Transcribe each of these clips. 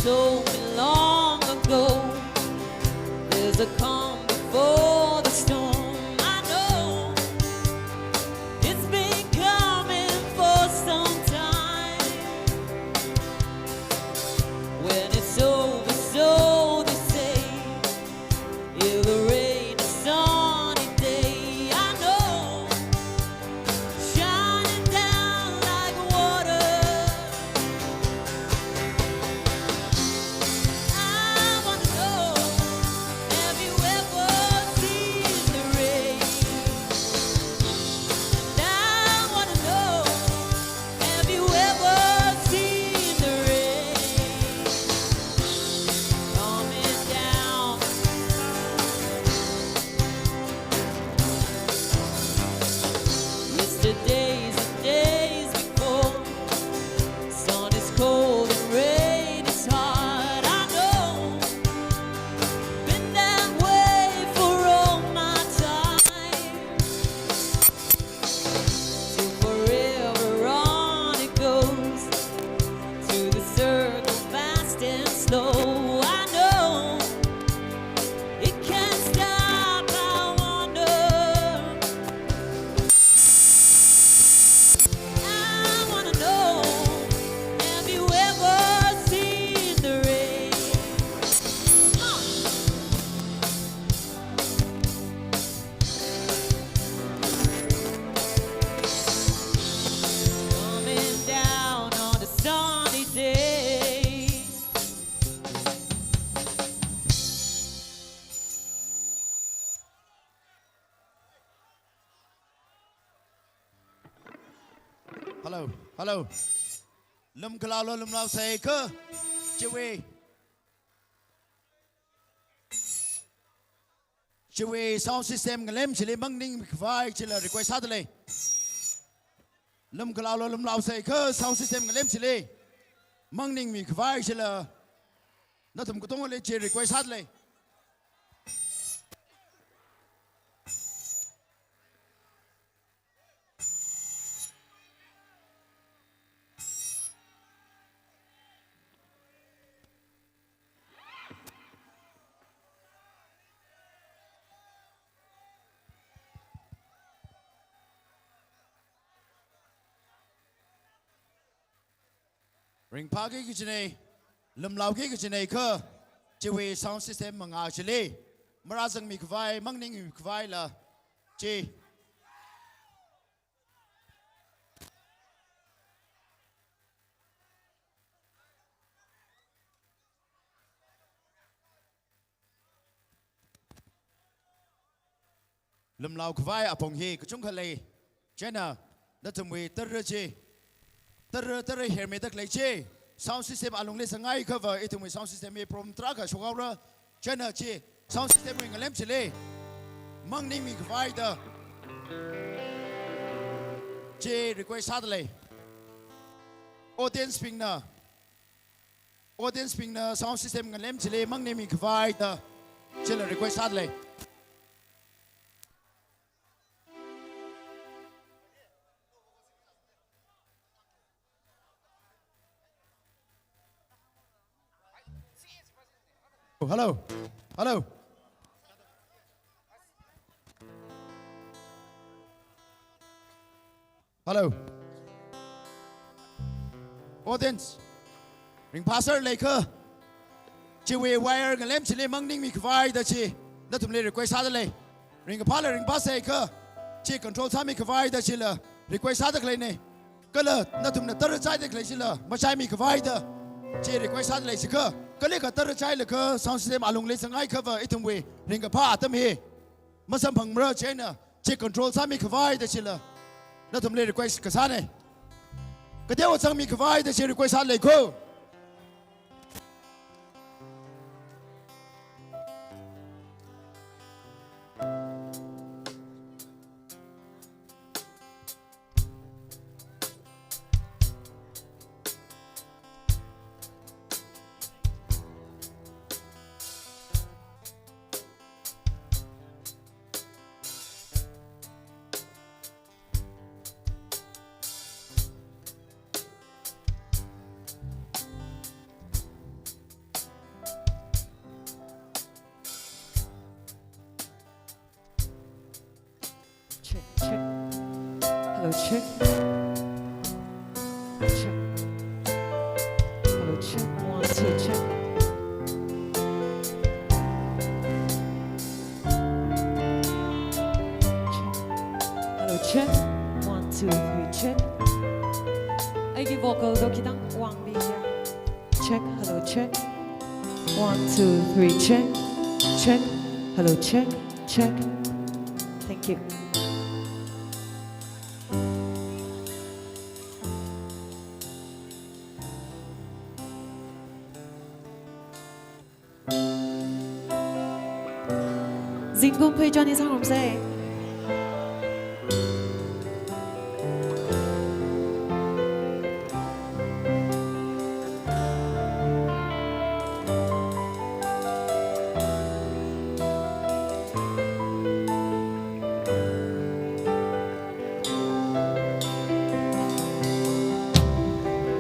told me long ago, there's a calm before the storm. I know it's been coming for some time. When it's over, so they say, it will rain a sunny day. I know, shining down like water. I wanna know, have you ever seen the rain? And I wanna know, have you ever seen the rain coming down? Yesterdays and days before, sun is cold and rain is hard. I know, been that way for all my time. Till forever on it goes, to the circle fast and slow. I know, it can't stop. I wonder, I wanna know, have you ever seen the rain? Coming down on a sunny day. Hello, hello. Lum kalau say ke Chewy. Chewy sound system ngalem chili mangning vai chila request hadle. Lum kalau say ke sound system ngalem chili mangning mi vai chila. Natum kutong le chili request hadle. Ring pagi kicine, lum lau ki kicine ke, Chewy sound system menga chili, merazang mi kvai, mangning mi kvai la, che. Lum lau kvai apong hi kachung kale, chena, natum we terche. Ter her me dak leche sound system along le sangai cover itu me sound system me problem track a shogawra chana che sound system me ngalem chile mang ni mi vai da che request hadle audience ping na sound system ngalem chile mang ni mi vai da chile request hadle. Hello, hello. Hello. Audience. Ring passer laker. Chewy wire ngalem chile mangning mi kvai da chi. Natum le request hadale. Ring pala ring passer laker. Chi control time mi kvai da chila. Request hadale ne. Kala natum na tar chai da klai chila. Machai mi kvai da. Chi request hadale chika. Kali ka tar chai le ka sound system along le sangai cover itum we ring pa atam he. Masam phang mra chena. Chi control time mi kvai da chila. Natum le request kasane. Kadeo sang mi kvai da chi request hadale ko. check. Check. Hello, check. 1, 2, check. Hello, check. 1, 2, 3, check. Ai cái vocal đó khi đang quăng đi ra. Check. Hello, check. 1, 2, 3, check. Check. Hello, check. Check. Thank you. Dinh cung phi cho đi sang hồng xe.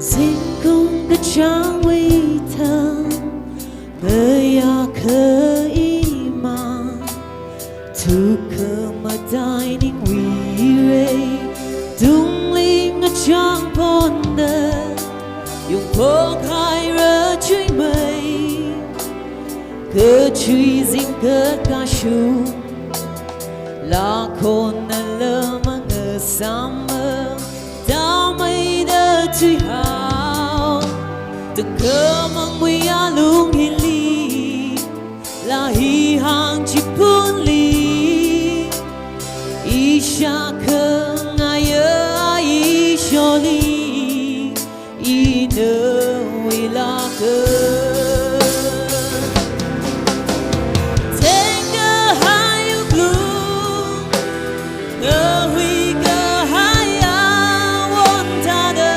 Dinh cung cái trang uy thơm bởi ya khơi tu cơ mà đại ninh uy rê tung linh ở trong bốn đời dùng phong hai rơ truy mây cơ truy dinh cơ ca shu là con lơ mà ngờ sam mơ ta mây đơ truy hào từng cơ mang nguy a lung hi li là hi hàng chỉ buồn li Isha cơ ngaya isha li ina wila cơ Take a higher blue the we go higher one tada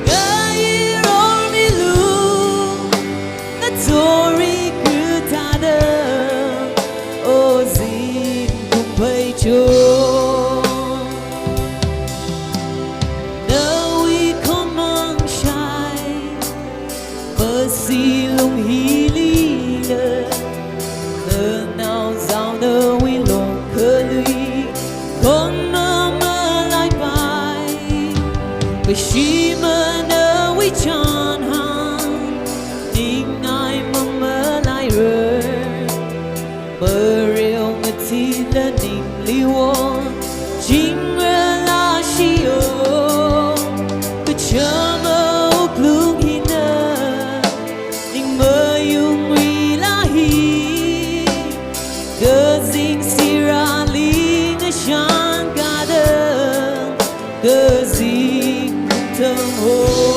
Gaya roll me lu the story good tada nơi con mang shai bờ si lung hi li lơ nơ nào giao nơ vi lung khơi lui con mơ mơ lại bay bờ si mơ nơ vi chan han tình ai mơ mơ lại rơi bờ rêu ngất thi lên niềm li won chính là siêu cứ chờ mơ lung hi nơ tình mơ yung uy la hi cơ dinh sira li nơ chan ca đơn cơ dinh thơm hồn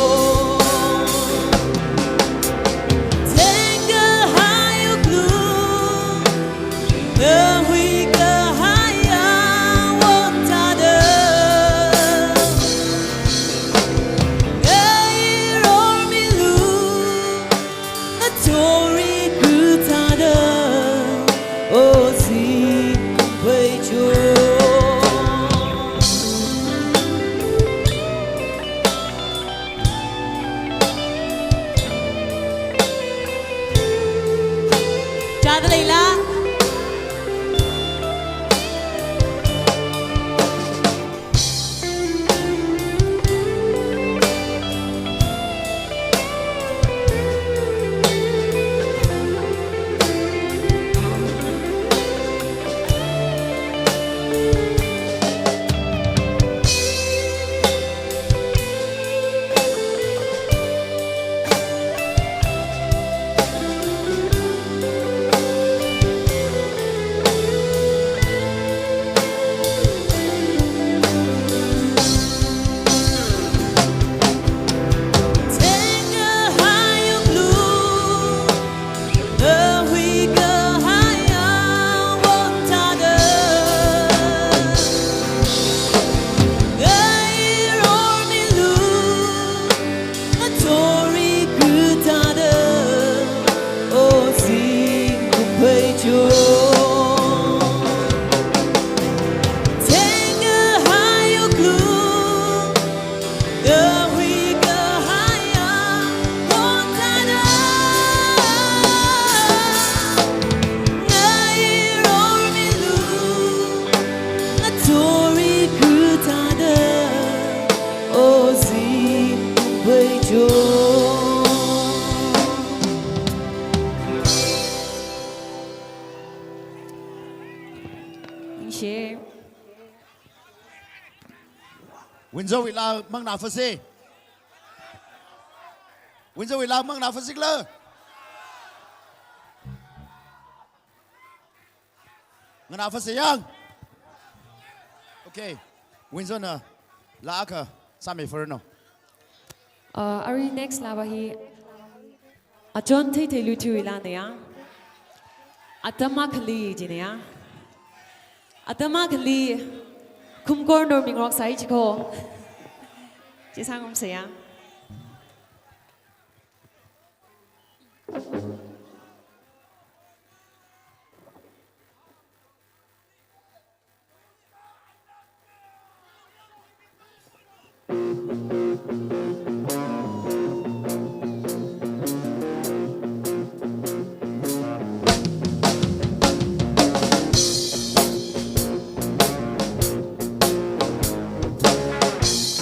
Windsor vị là mang nào phân xí Windsor vị là mang nào phân xí lơ Mang nào phân xí yang Okay Windsor nè là cơ sao mày phơi nó Ari next là bahi John thấy lưu chui là nè Anthemic gì nè Anthemic kum corner mình rock sai chiko chị sang không sẽ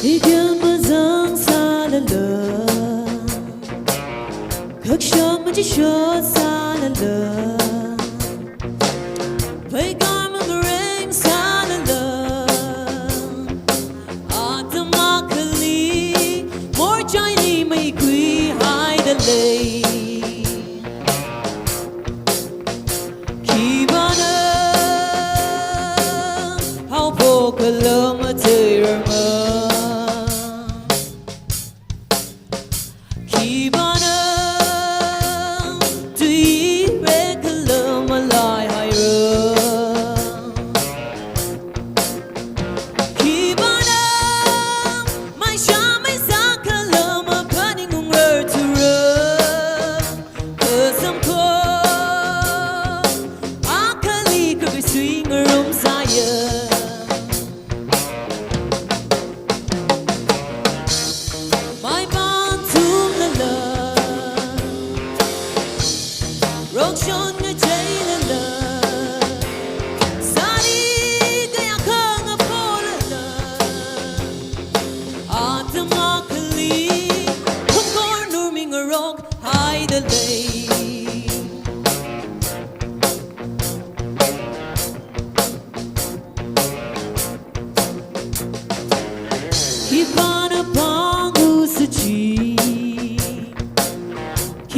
đi kiếm mưa giăng xa lờ lờ khắc sâu mà chỉ cho xa lờ lờ phải coi mà người anh xa lờ lờ automatically more Chinese mày quý hai đợt lệ khi bạn hao vô cả lỡ mà chơi rồi mơ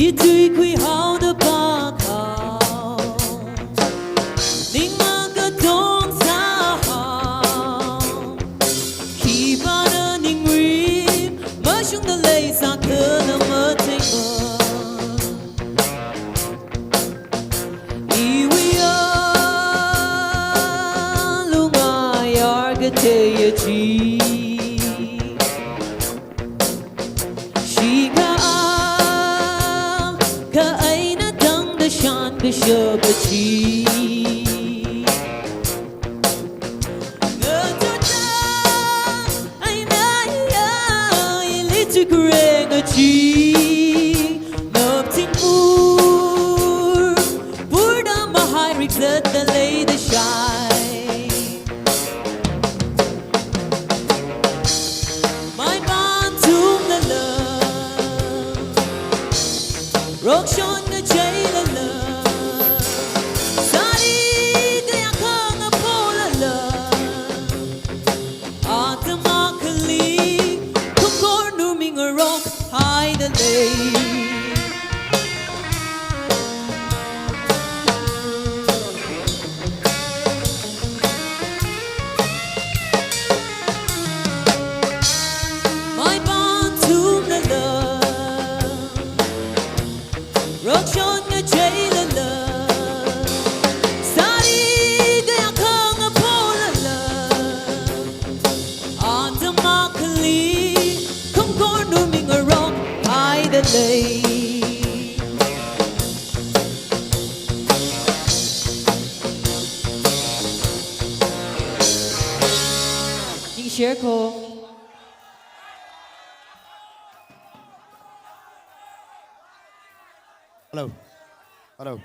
khi tuy quy hao的把考宁么个东撒好 khi ba的宁瑞 么兄的泪洒可能么听么 以为啊路嘛呀个天也去 Sure, but she I know you little greg a chi nothing more put on my high rigs at the lady shine my bond to the love rock shone the jail love my bond to the love rock shone the jail love sari gaya khang apol love automatically không có nuôi mình ở rock hai the lay những share cô hello hello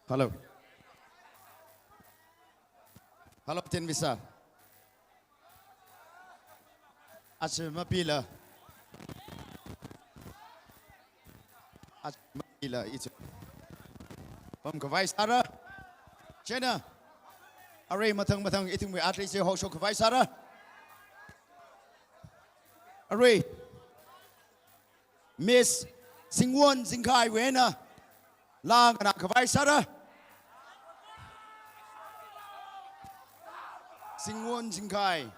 Hello. Hello, Tnvsa. Achma pila. Achma pila itu. Pam kawai sara. Chena. Array matang itu we atri se ho show kawai sara. Array. Miss Singwon Singkai Wena. Lang anak kawai sara. Singwon Singkai.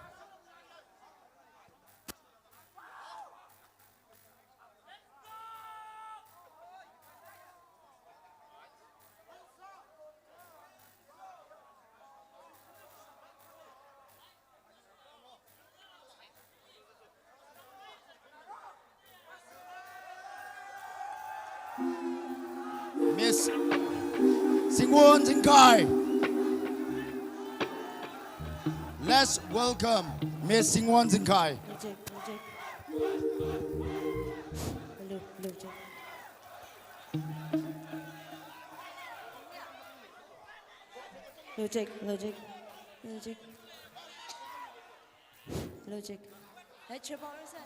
Miss Singwon Singkai. Let's welcome Miss Singwon Singkai. Logic. Hãy chơi bóng ra.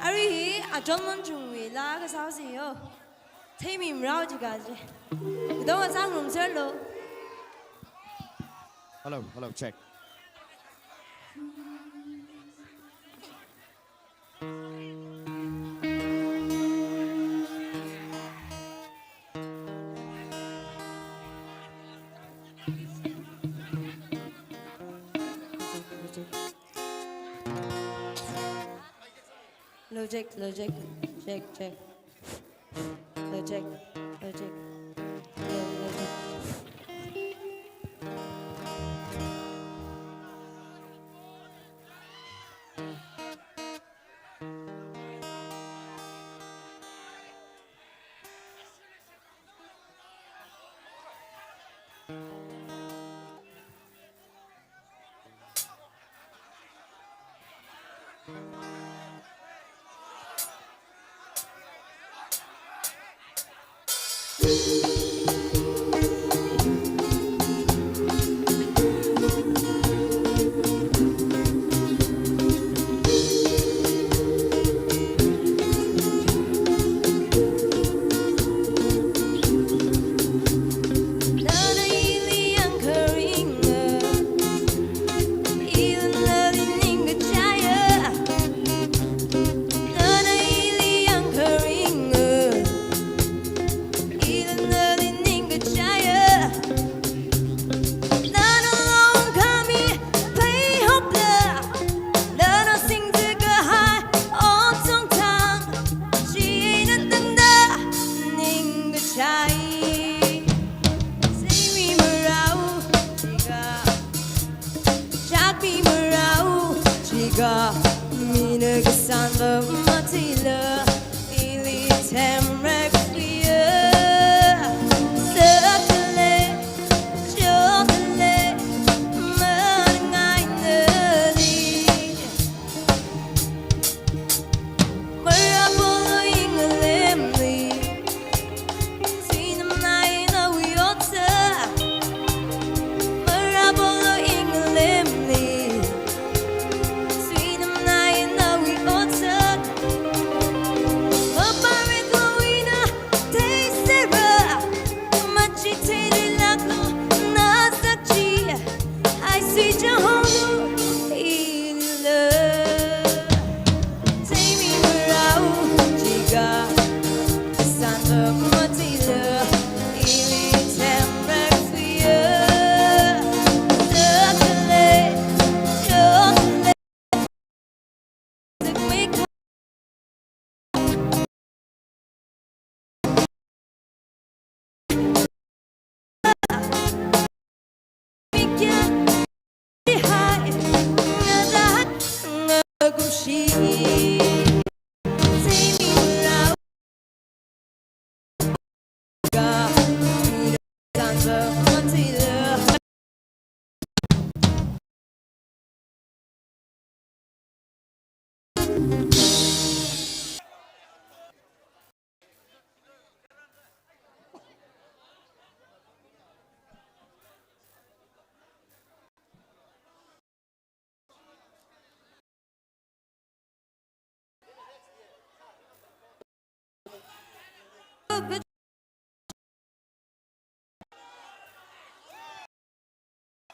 Ari, I don't want to be like a sausage. Take me around, you guys. You don't want some room, sir. Hello, check. Logic, check. Logic.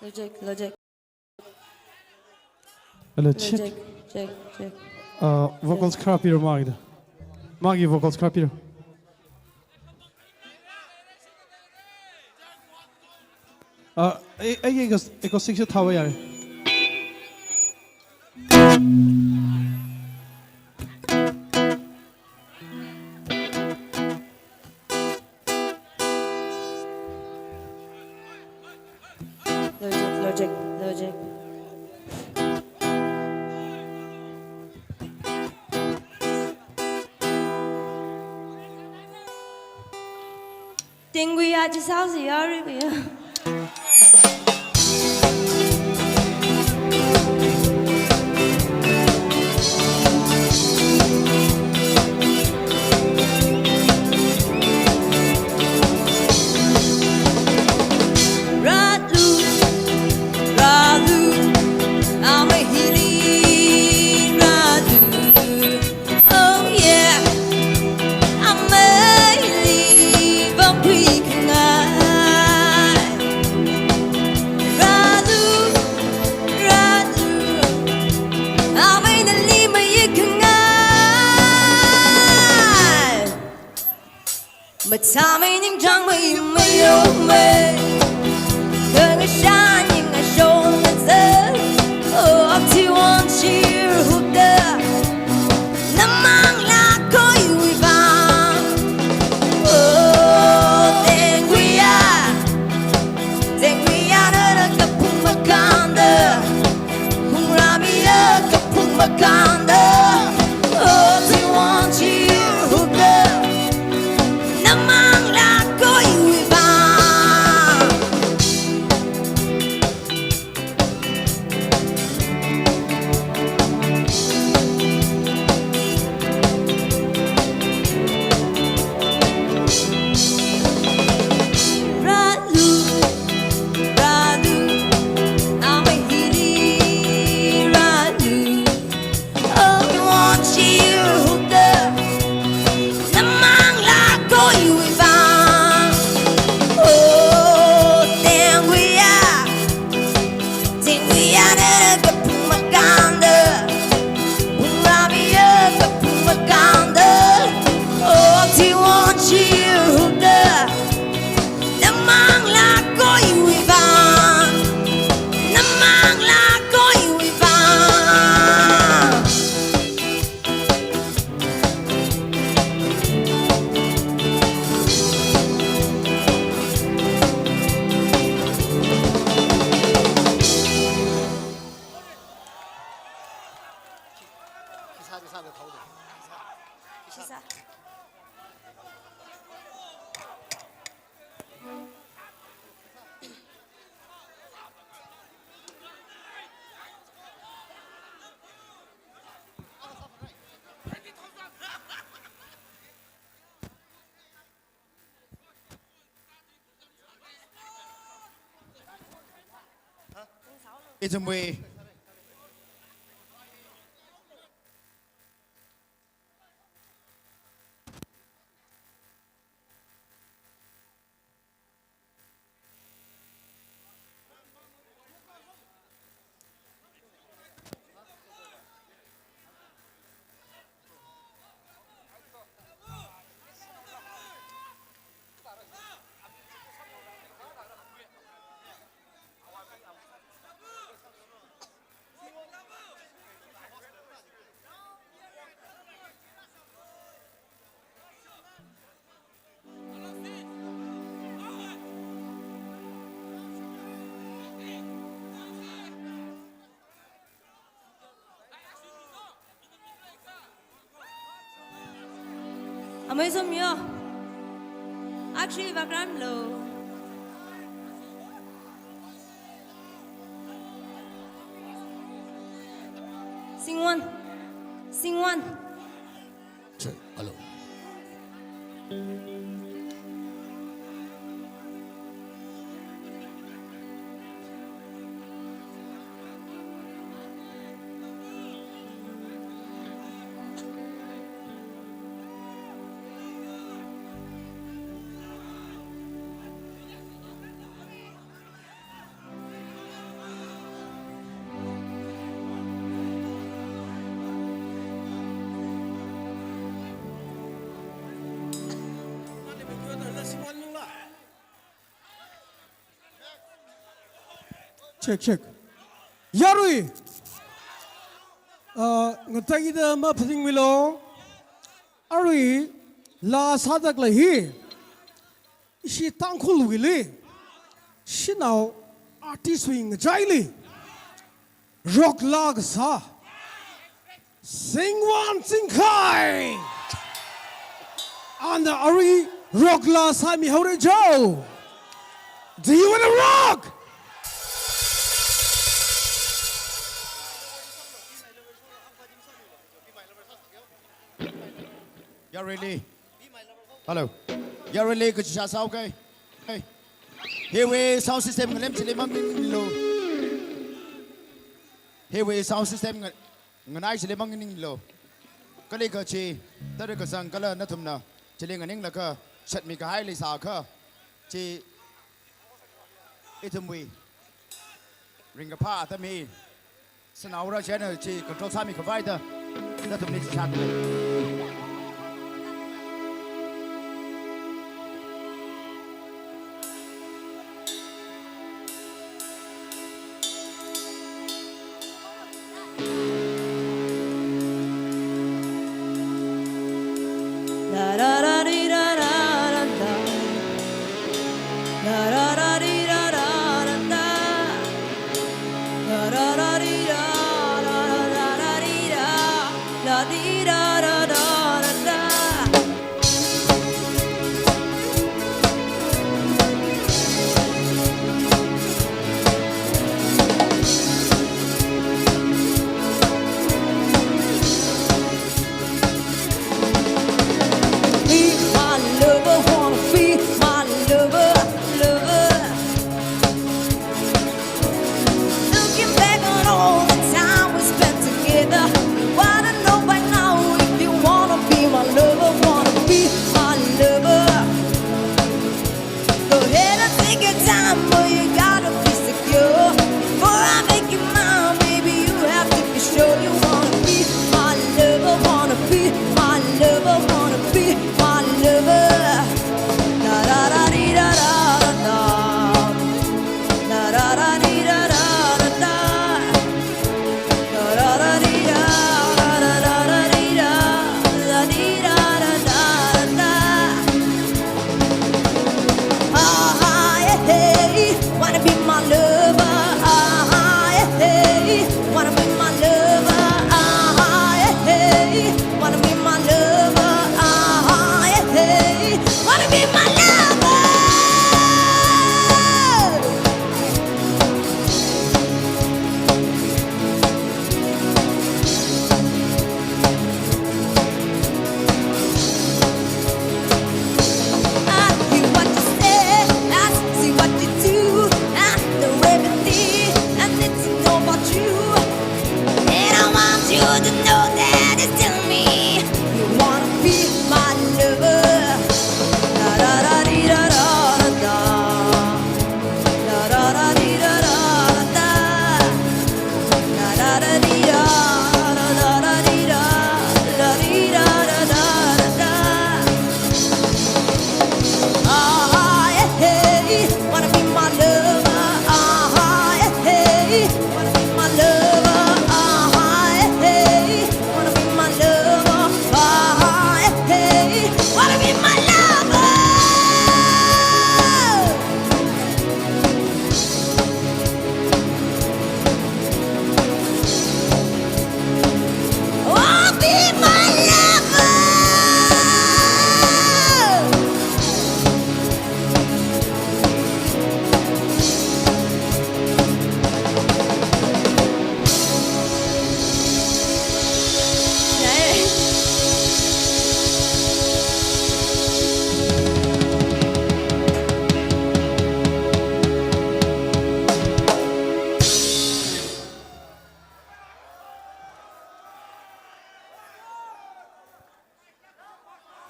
Logic. Hello, check. Check. Vocals crap here, Magda. Magi vocals crap here. Acoustic se thawa yare. Logic. Tiếng quy chứ sao gì ở đây mà ta mấy những trang mây mây yêu mê đời người xa nhưng ngày show ngày giờ oh up to one cheer who the năm mang là coi vui vàng oh then we are nơi gặp phung mà can đơ phung ra mi gặp phung mà can đơ oh up to one cheer who the It's a way. mấy some nhớ actually và gram low sing one Trời, alo. check. Yarui. Ngatagi da ma phating milo. Arui la sadak la hi. She tangkul wili. She now artist wing jaili. Rock lag sa. Sing one sing kai. And the Ari rock la sa mi hore Joe. Do you wanna rock? You're really. Hello. You're really good shots, okay? Hey. Here we sound system ngam chili mang ning lo. Here we sound system ngai chili mang ning lo. Kali ka chi tare ka sang kala na thumna chili nganing la ka chat mi ka hai li sa kha chi itumwi ring ka pa ta mi sanau ra channel chi control sa mi ka vai ta na thumni chi chat le.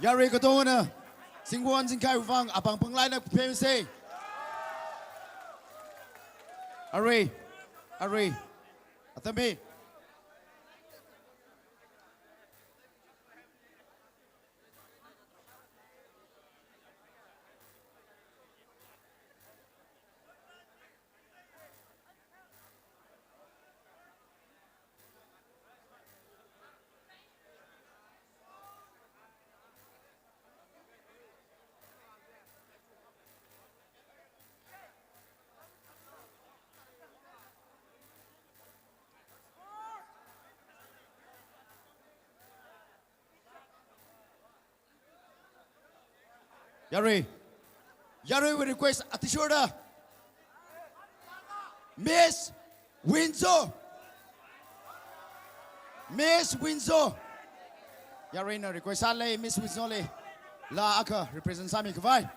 Yari ka tona sing one sing kai vang apang panglai na PMC. Ari Anthemic. Yari. Yari will request Atishura. Miss Windsor. Miss Windsor. Yari na request Ale Miss Windsor le. La Aka represent Sami Kavai.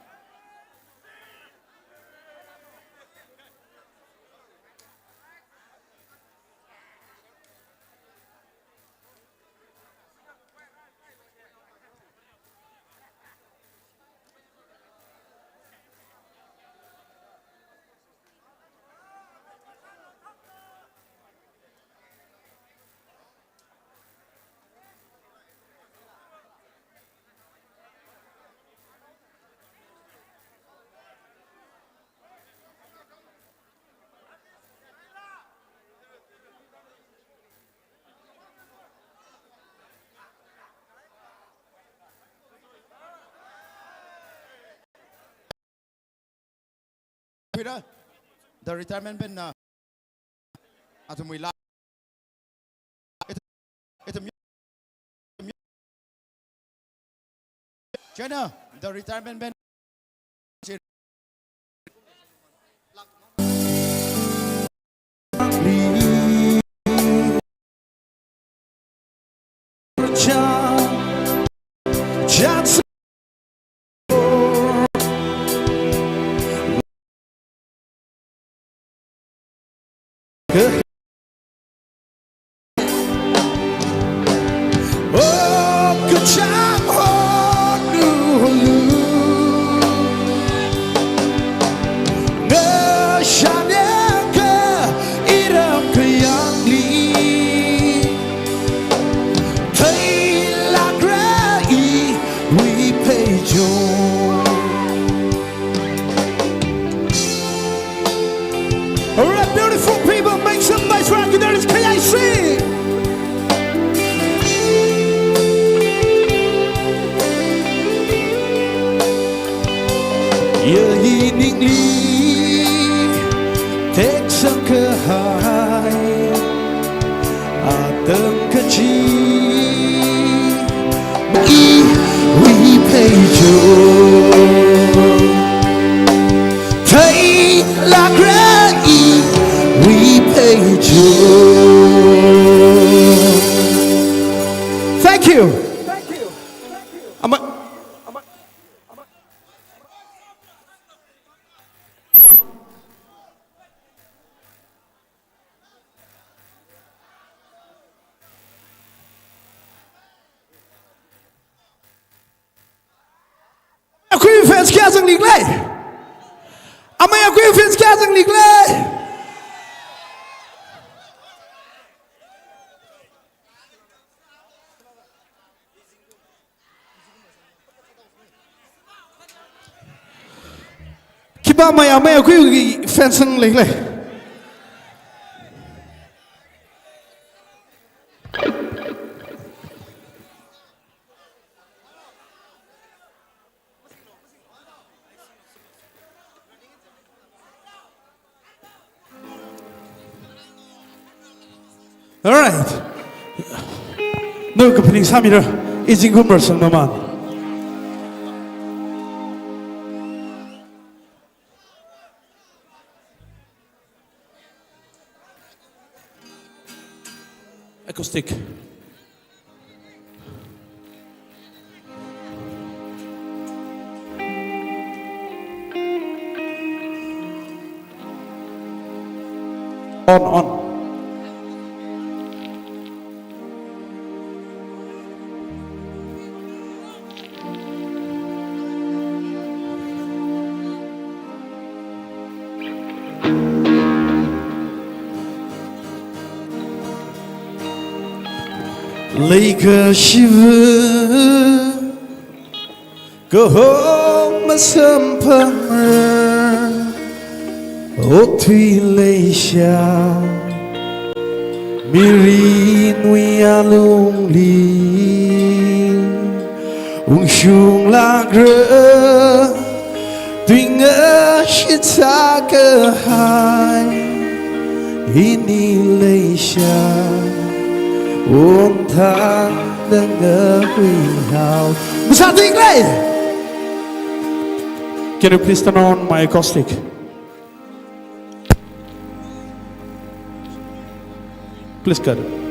The retirement bin na atumui la China the retirement bin Thank you. Queen fans casting league lay. I'm a queen fans casting league lay. Keep up my queen fencing league lay. All right. No company Samira is in commercial, Mama. Acoustic. On. Like a shiver, go home a summer, oh Tnvsa, mirin we are lonely, shung la gre, doing a shit saga high, Tnvsa. Ôm tháng đang ngỡ huy hào. Bisa tinggal. Can you please turn on my acoustic? Please cut it.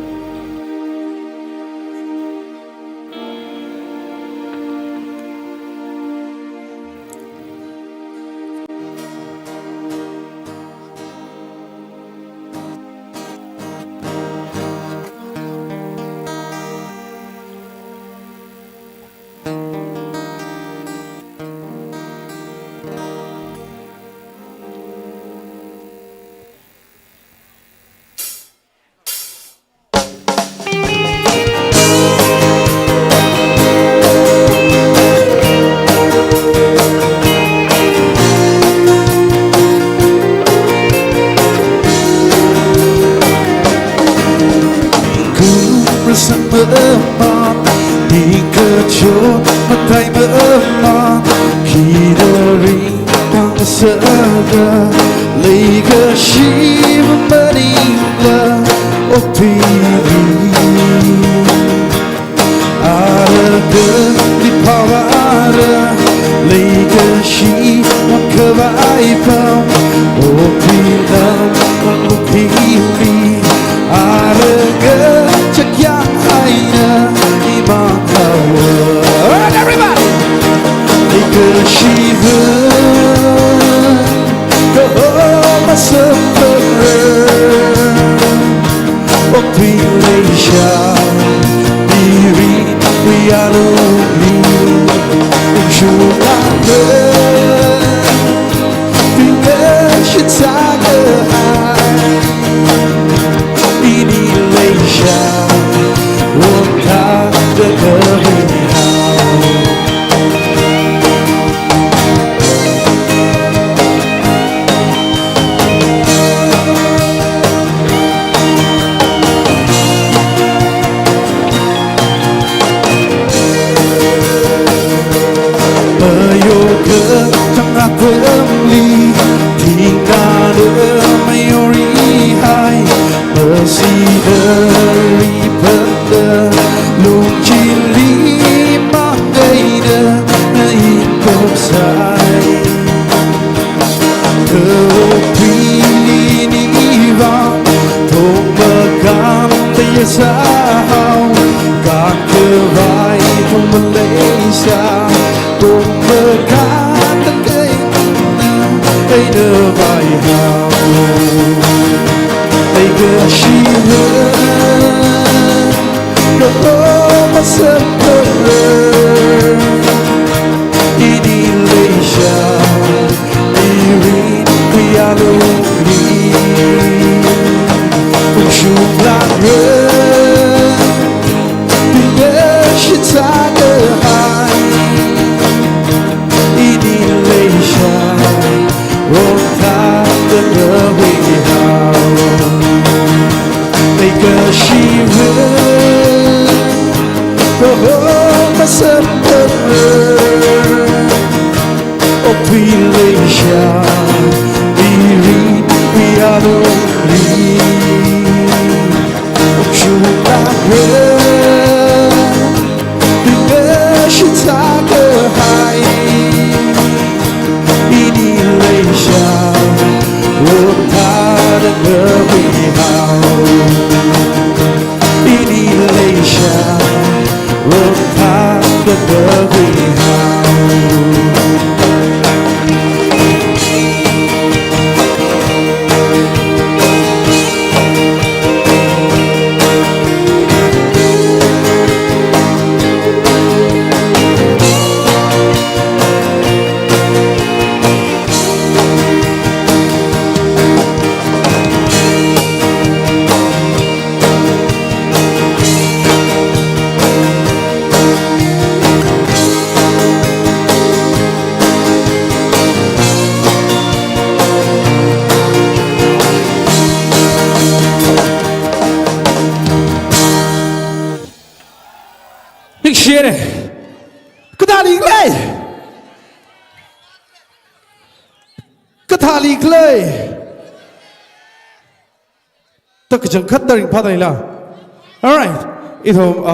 All right, ito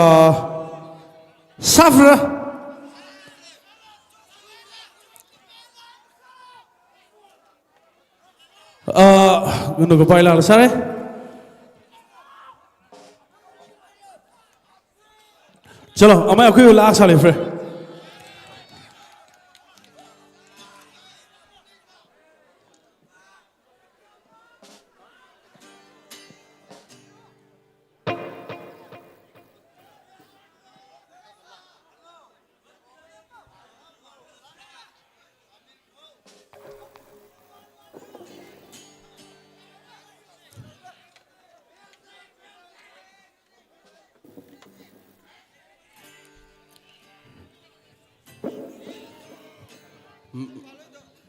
Safra Guna ko baila la sare. Chalo, amai aku la sale fre.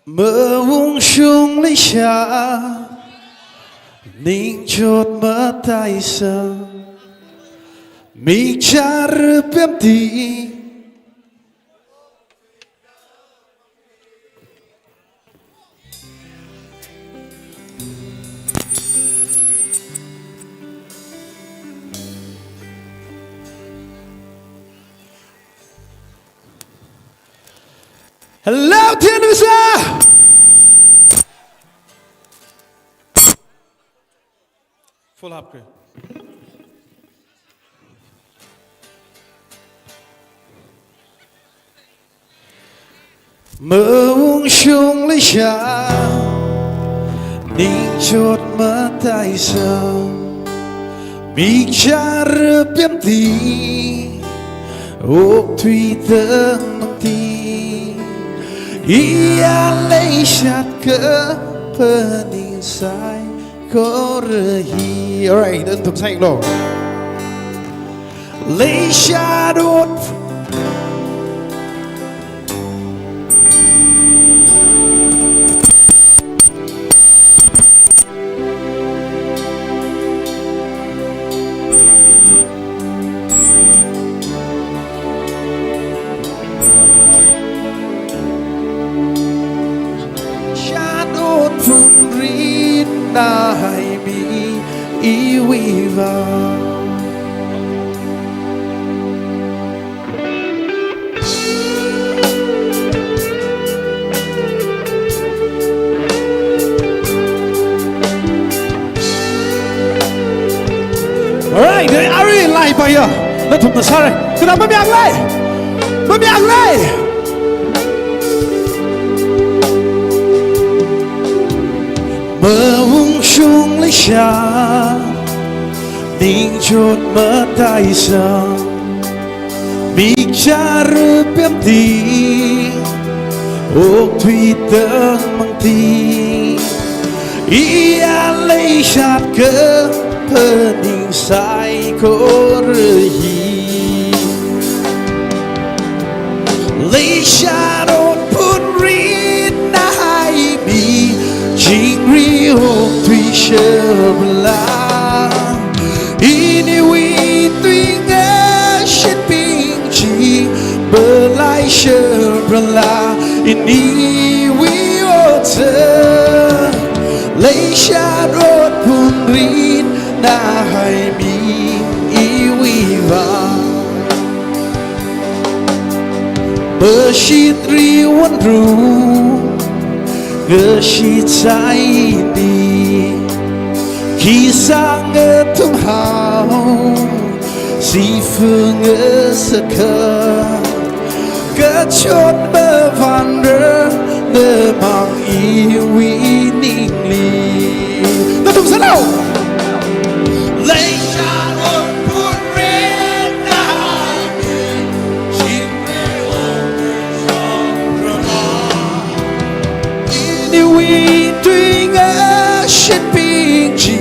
Mơ vung sung lấy xa Ninh chốt mơ tay sơ Mi cha rư bếm tí Hello, Tnvsa! Full up, good. Mơ uống sung lấy xa Ninh chốt mơ tay sơ Mi cha rơ bếm tí Ốc thủy tơ mong tí Ia lấy chặt cỡ Phơ ninh sai Có rơ hi Alright, đơn thục xanh lộ Lấy chặt đốt Dai mi iwiva Alright, I really like by you. Nó thùng nó sao đây? Cứ nào mới miệng lên. Mới miệng lên. Mơ vung sung lấy xa Ninh chốt mơ tay xa Mi cha rư bếm tí Ốc thủy tơ mong tí Ia lấy chặt cỡ Phơ ninh sai cố rư hi Lấy chặt đốt phút rít nai mi Chính ri hộp thủy sơ la Ini vi tuy ngơ shit bình chi Bơ lại sơ la Ini vi ô tơ Lấy xa đốt phun rít Na hai mi iwi va Bơ shit ri wan ru Ngơ shit sai đi Khi sang ngơ thung hào Si phương ngơ sơ cơ Cơ chốt bơ van rơ Nơ mang iwi ninh ly Nó thung sơ đâu Lấy xa đốt phút rết na hai mi Chính rê hồn rong rơ la Ini vi tuy ngơ shit bình chi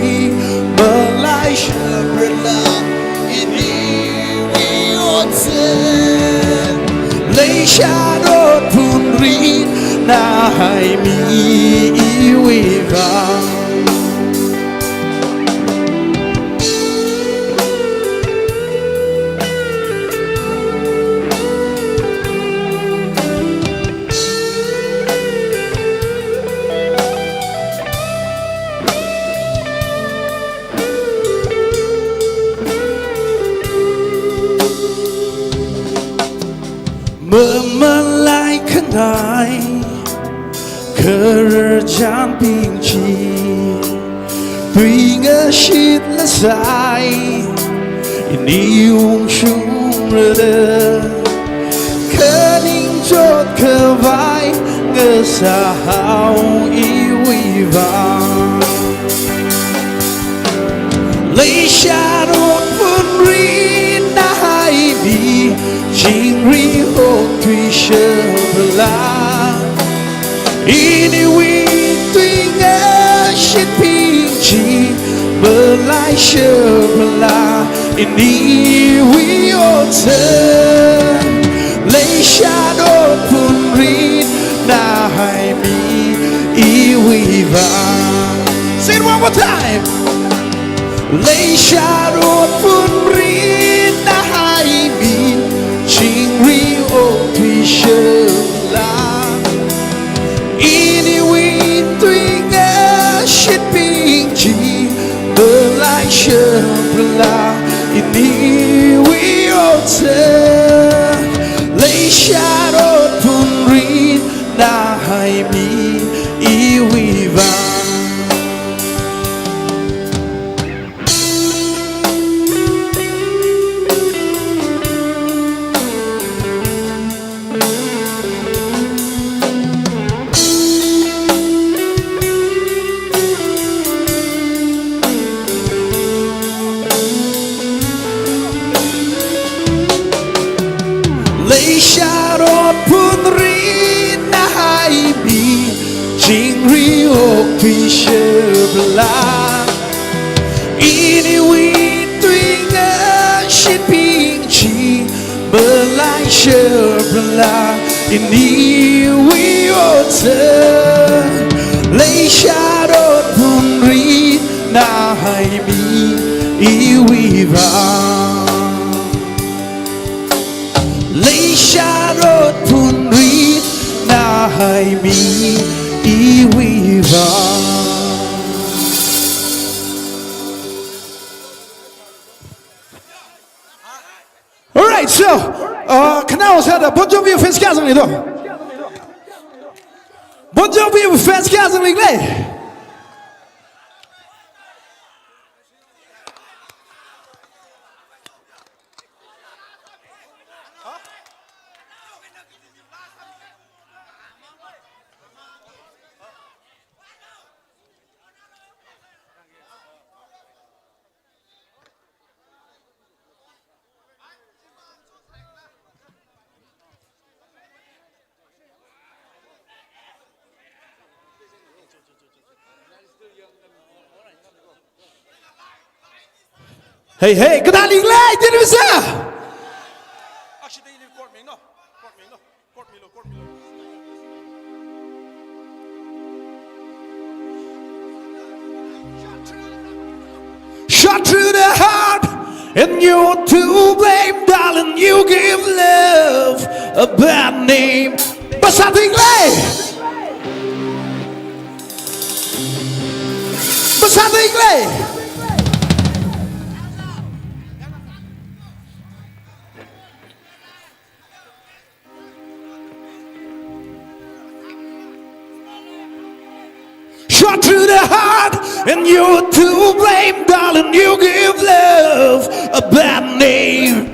Mơ lại sơ la Ini vi ôn sơ Lấy xa đốt phun rít Na hai mi iwi vang Mơ mơ lại khăn đài Khờ rơ chán bình chi tuy ngỡ shit là sai ini ung chung rơ khờ ninh chốt khờ vai ngỡ xa hào y uy vàng lấy xa đốt vun ri na hai bi chính ri hô tùy sơ la ini uy tuy ngỡ shit pi chi bơ lại sơ la ini uy ô thơ lấy xa đốt vun ri na hai bi y uy vàng. Say it one more time. Lấy xa đốt vun ri na hai bi chính ri ô tùy sơ la ini uy tuy ngỡ shit pi chi bơ lại sơ la ini uy ô thơ lấy xa đốt vun ri na hai bi y uy vàng. Lấy xa đốt vun ri na hai bi chính ri ô tùy sơ la ini uy tuy ngỡ shit pi chi bơ lại sơ la ini uy ô thơ lấy xa đốt vun ri na hai bi y uy vàng lấy xa đốt vun ri na hai bi y uy vàng. Alright, so canal hade Bon Jovi och Fenskasen idag. Bon Jovi och Fenskasen i glädje. Hey, hey, cái đàn inglês, Tnvsa. Shot through the heart, and you're to blame, darling. You give love a bad name. Passate inglês. Passate inglês. Shot through the heart, and you're to blame, darling. You give love a bad name.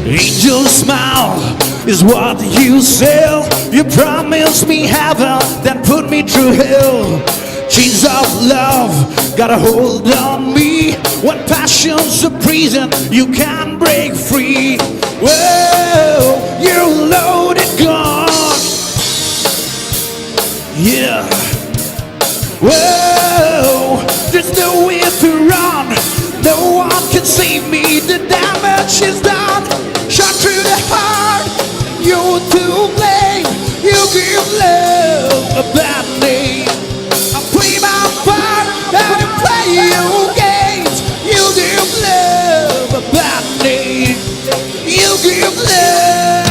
Angel smile is what you sell. You promised me heaven, then put me through hell. Chains of love got a hold on me. When passion's a prison, you can't break free. Whoa, you're a loaded gun. Yeah. Whoa, there's nowhere to run. No one can save me. The damage is done. Shot through the heart, you're to blame. You give love a bad name. I play my part and I play your games. You give love a bad name. You give love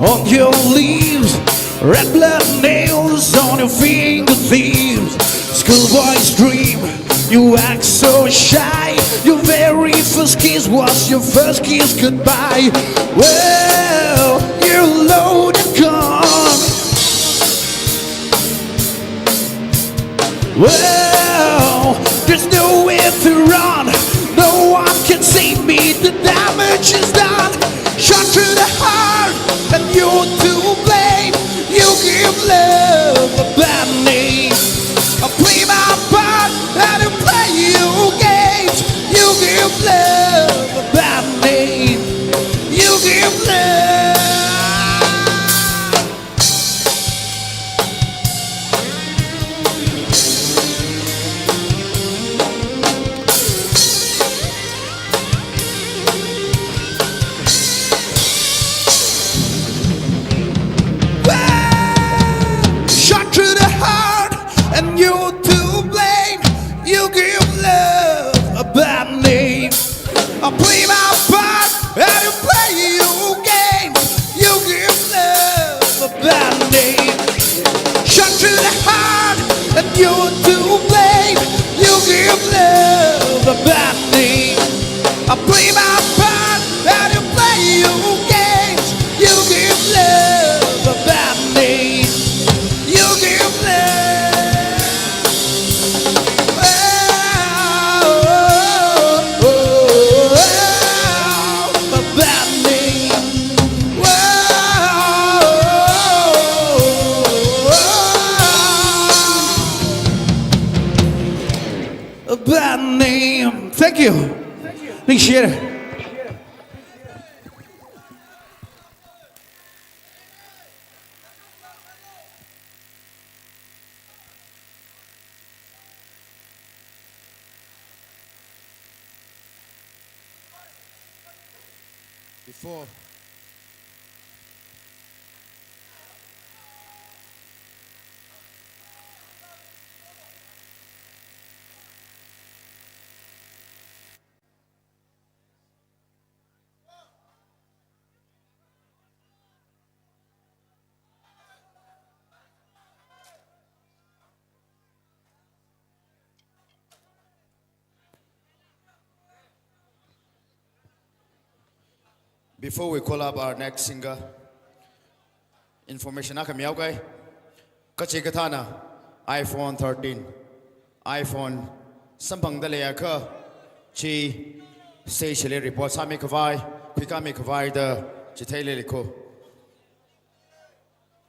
on your leaves, red blood nails on your fingertips. Schoolboy's dream, you act so shy. Your very first kiss was your first kiss goodbye. Well, you're loaded gun. Well, there's nowhere to run. No one can save me, the damage is done. Shot through the heart, and you're to blame. You give love a bad name. I play my part, and I play you games. You give love a bad name. You give love. Shot through the heart, and you're to blame. You give love a bad name. I play my part, and you play your game. You give love a bad name. Shot through the heart, and you're to blame. You give love a bad name. I play my part, and you play your games. You give love a bad name. You give love. A bad name. A bad name. Thank you. Appreciate it. Before we call up our next singer, information akamiyaw kay kachi kathana iPhone 13 iPhone sampang dalaya ka chi say chile report sa mi kawai pika mi kawai da chithaile likho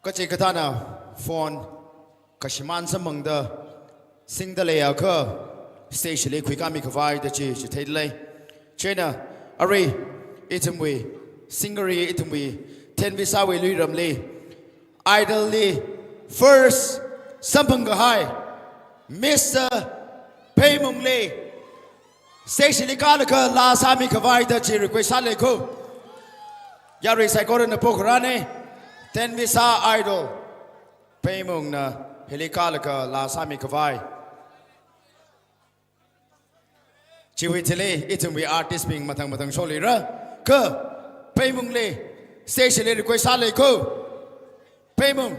kachi kathana phone kashiman sampang da sing dalaya ka say chile pika mi kawai da chi chithaile chena ari itumwi singeri itumwi Tnvsa we lui ramli idolly first sampang hai Mr. Paymung Lee Station Kalaka La Sami Kavai da chi request Saleko Yari Saikora na Pokrane Tnvsa idol Paymung na Helikalaka La Sami Kavai Chiwitile itumwi artist being matang solira Ka Paymung Lee Station request Saleko Paymung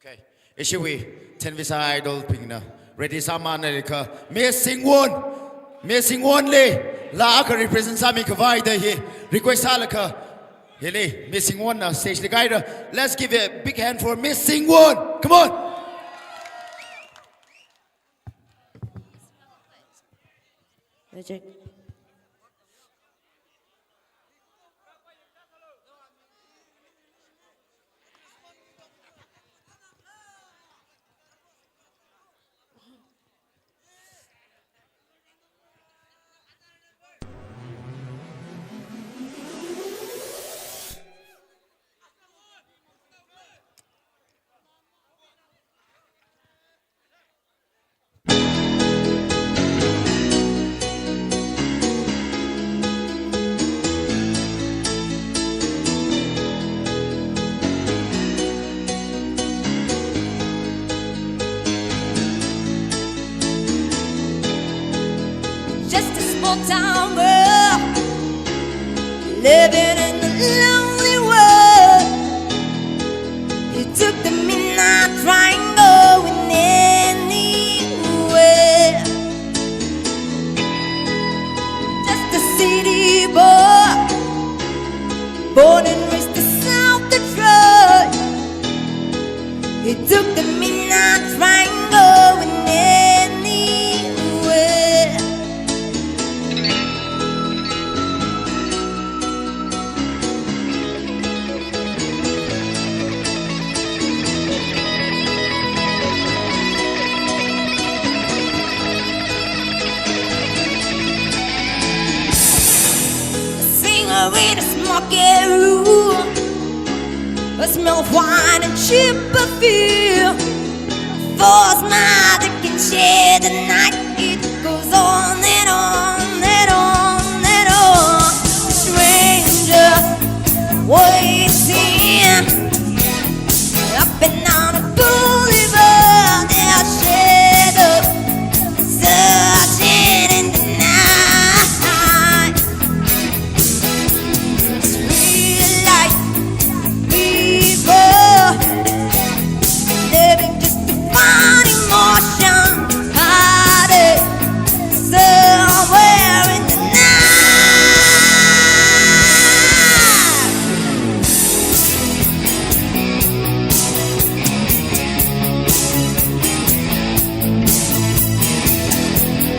Okay. Ishiwi, Tnvsa Idol Pingna. Ready Saman Erika. Missing one lay. La Aka represents Sami Kavai here. Request Alaka. Hele, missing one now. Stage the guide. Let's give a big hand for missing one. Come on. Check. Just a small town girl living in the lonely world. You took the midnight train going anywhere. Just a city boy, born and raised to South Detroit. You took the midnight train going anywhere. Singer in a smoky room, a smell of wine and cheap perfume. For a smile that can share the night, it goes on and on and on and on. Stranger waiting up and down a boulevard, their shadow searching in the night. It's real life people living just to find emotion, hiding somewhere in the night.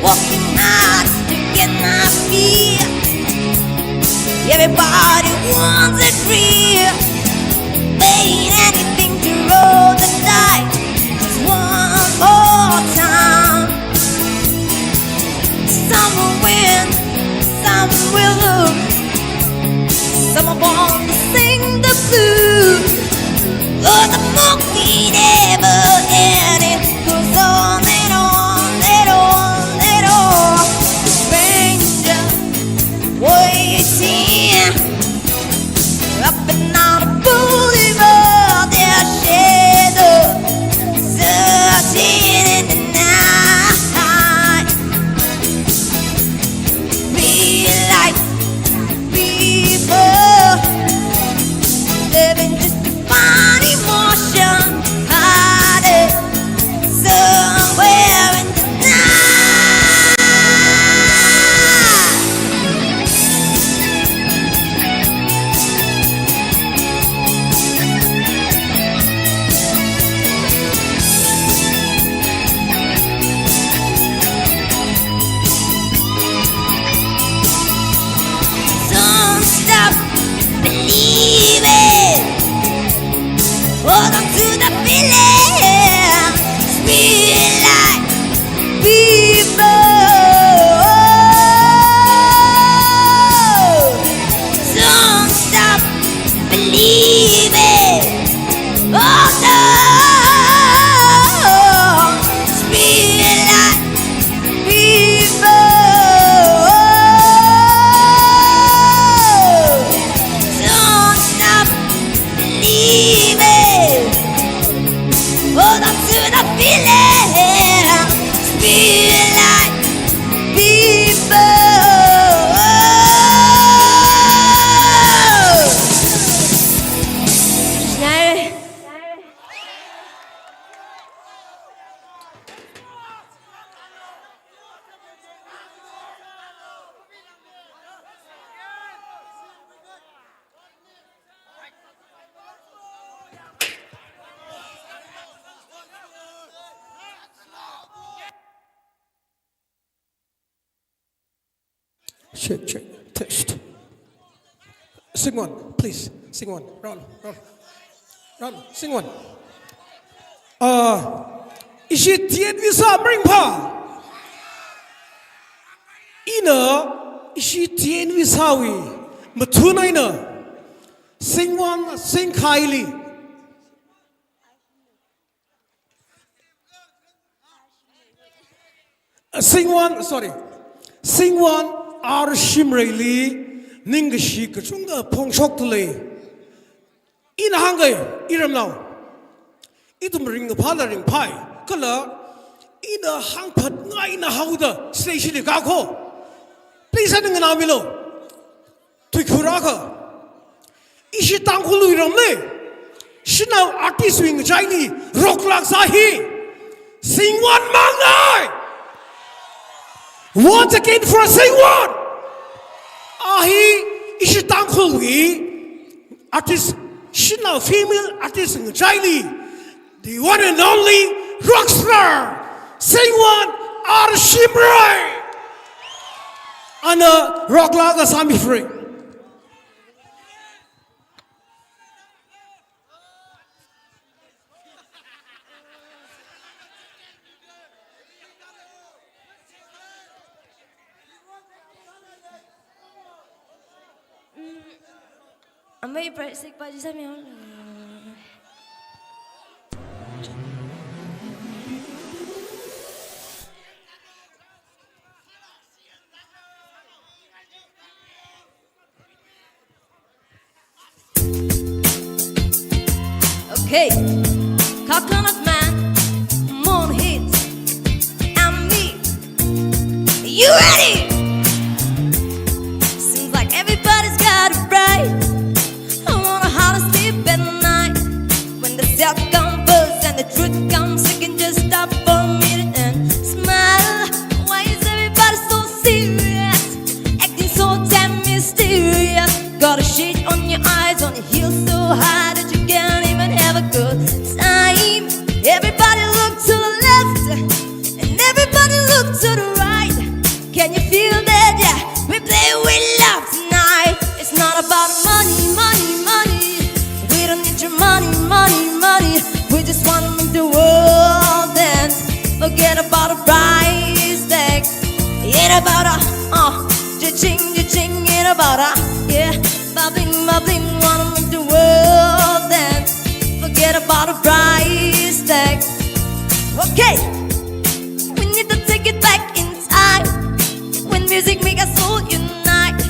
Walking out to get my feet. Everybody wants it real. Paying anything to roll the dice just one more time. Some will win, some will lose. Some are born to sing the blues. Oh, the monkey never ending, goes on and on and on and on. Stranger waiting up and down the boulevard, their shadow searching in the night. Real life people check, test. Sing one, please. Sing one. Run. Sing one. Is it Tnvsa Night? Ina, is it Tnvsa we? Matuna ina. Sing one, sing Kylie. Sing one, sorry. Sing one, Ar Shimreli, Ningashi, Kachunga, Pongshok to lay. In Hungary, Iram now. Itum ring the parloring pie, color. In a hang put nine howder, station the Gako. Please send an amilo to Kuraka. Ishi Tankulu Ramle. She now artist wing Chinese, rock like Sahi. Sing one mangai. Once again for a sing one. Ahi Ishi Tankulu artist, she now female artist in Chinese. The one and only rock star. Sing one, Ar Shimrai. And rock laga Sami free. I'm very sick, but just let me on. Okay, Coconut Man, Moon Hits, and me. You ready? Seems like everybody's got it right. I wonder how to sleep at night. When the self comes buzz and the truth comes, you can just stop for a minute and smile. Why is everybody so serious? Acting so damn mysterious. Got a shade on your eyes, on your heels so high that you can't even have a good time. Everybody look to the left and everybody look to the right. Can you feel that? Yeah, we play with love tonight. It's not about money, money, money. We don't need your money, money, money. We just want to make the world dance. Forget about a price tag. Ain't about a cha-ching, cha-ching. Ain't about a yeah, bubbling, bubbling. Wanna make the world dance. Forget about a price tag. Okay, we need to take it back in time when music make us all unite.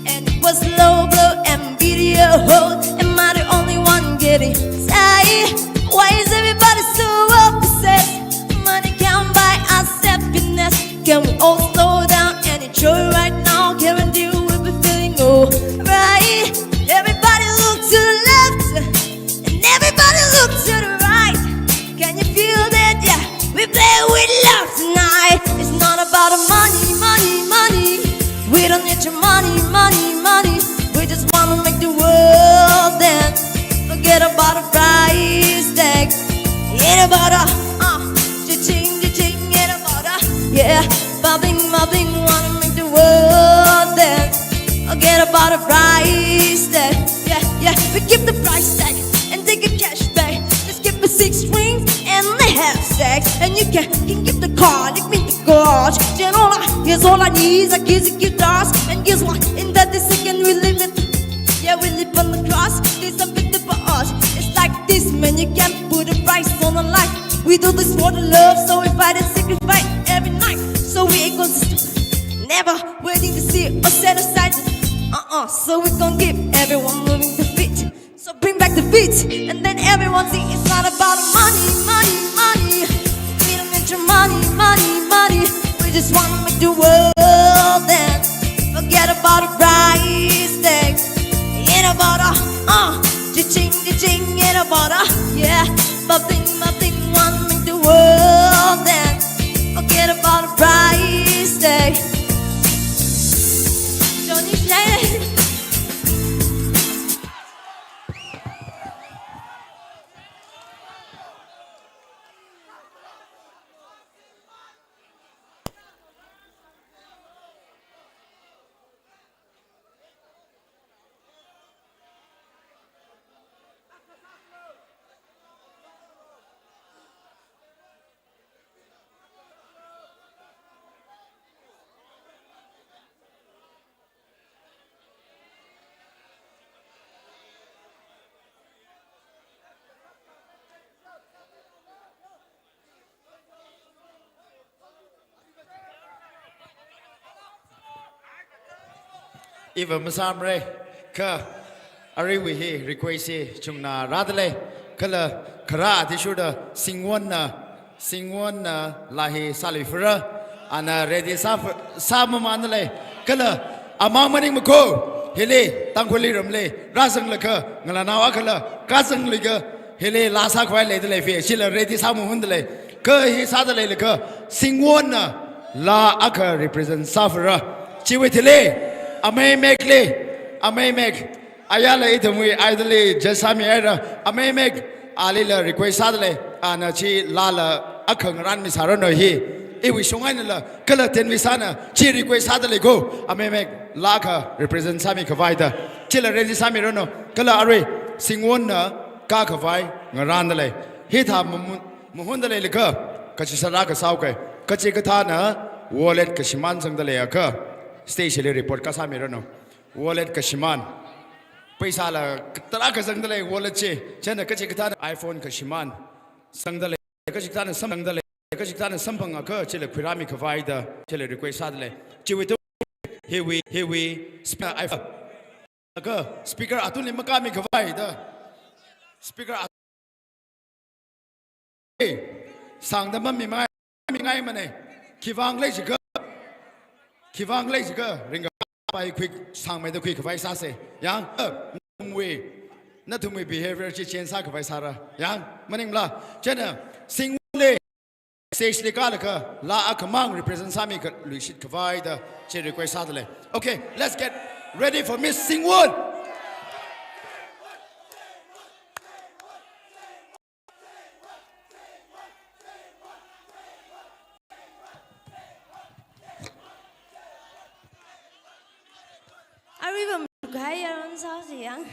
And it was low blow and video hold. Am I the only one getting tired? Why is everybody so obsessed? Money can't buy us happiness. Can we all slow down and enjoy right now? Guarantee we'll be feeling alright. Everybody look to the left and everybody look to the right. Can you feel that? Yeah, we play with love tonight. It's not about the money, money, money. We don't need your money, money, money. We just wanna make the world dance. Forget about the price tag. Ain't about a cha-ching, cha-ching. Ain't about a yeah, bubbling, bubbling. Wanna make the world dance. Forget about the price tag. Yeah, yeah. We keep the price tag and take a cash back. Just give me 6 strings and a half stacks. And you can give the car, like me the gorge. Here's all I need is a keys and guitars. And guess what? In 30 seconds we live it. Yeah, we live on the cross. There's a bit of us. It's like this, man. You can't put a price on a life. We do this for the love, so we fight and sacrifice every night. So we ain't gonna never waiting to see or set aside. So we gon' give everyone moving the feet. So bring back the beat, and then everyone see it's not about money, money, money. We don't need your money, money, money. We just wanna make the world dance. Forget about a price tag. Ain't about a cha-ching, cha-ching. Ain't about a yeah, bubbling, bubbling. Wanna make the world dance. Forget about a price tag. Johnny Schneider. Eva Masamre, Ka, Ariwi, Requesi, Chumna, Radale, Kala, Kara, Tishuda, sing one, Lahi Salifera, and Ready Samamandale, Kala, Amamaning Mako, Hele, Tankuli Ramle, Razang Laka, Nalanawakala, Kazang Liga, Hele, Lasa Quile, Shilla, Ready Samundale, Ka, his other laka, sing one, La Aka represents Safara, Chiwitile. Amay make Ayala itamwe idly Jasami era Amay make Alila request sadly and chi lala akang ran Miss Harano he. It was Shonganilla, Kala Tnvsa chi request sadly go. Amay make Laka represent Sami Kavaida. Chilla ready Sami Rono, Kala Are, sing one Kakavai, Narandale. Hita Muhundale Lika, Kachisaraka Sauke, Kachikatana, Wallet Kashiman Sangdale occur. Station report kasami rano wallet kashiman paisa la talaka sangdale wallet che chana kachikata iPhone kashiman sangdale kachikata samangdale kachikata sampang aka chele khirami kavaida chele request sadle chiwitu hewi speaker iPhone aka speaker atuli makami kavaida speaker sangda mammi mai ngai mane kiwang lai jika Kivang Laziga, ring by quick sang by the quick vice say, young, way, not to me behavior, chichen sacrifice Sarah, young, Maning La, Jenna, sing lay, stage the Galaka, La Akamang represents Sami Lushit Kavai, she requests Saturday. Okay, let's get ready for Miss Singwood. Arriba gaya ron sao siang.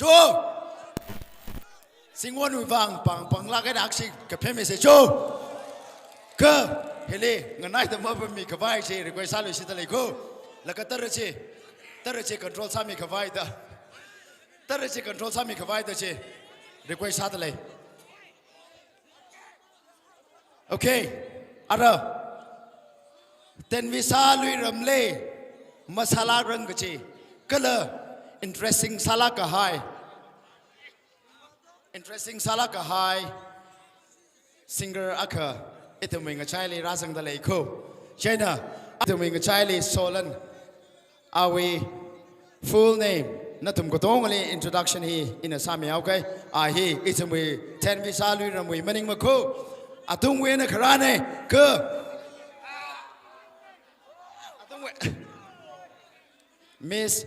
chú sinh quân hủy vàng bằng la cái đặc sĩ cái phim mình sẽ chú cơ hele ngày nay tụi mình cái vai gì rồi quay sang lối xí tây cô là cái tơ chỉ control sang mình cái vai đó tơ chỉ control sang mình cái vai đó chứ rồi quay sang tây ok ara Tnvsa lui ramle masala rang cái gì color interesting sala ka hai interesting sala ka hai singer aka ito mình chai li rasang da ko china ito mình chai li solan awi full name na tum ko tong ali introduction hi in asami okay hi ito mi Tnvsa lui ram wi maning ma ko atung we na kharane ko atung we Miss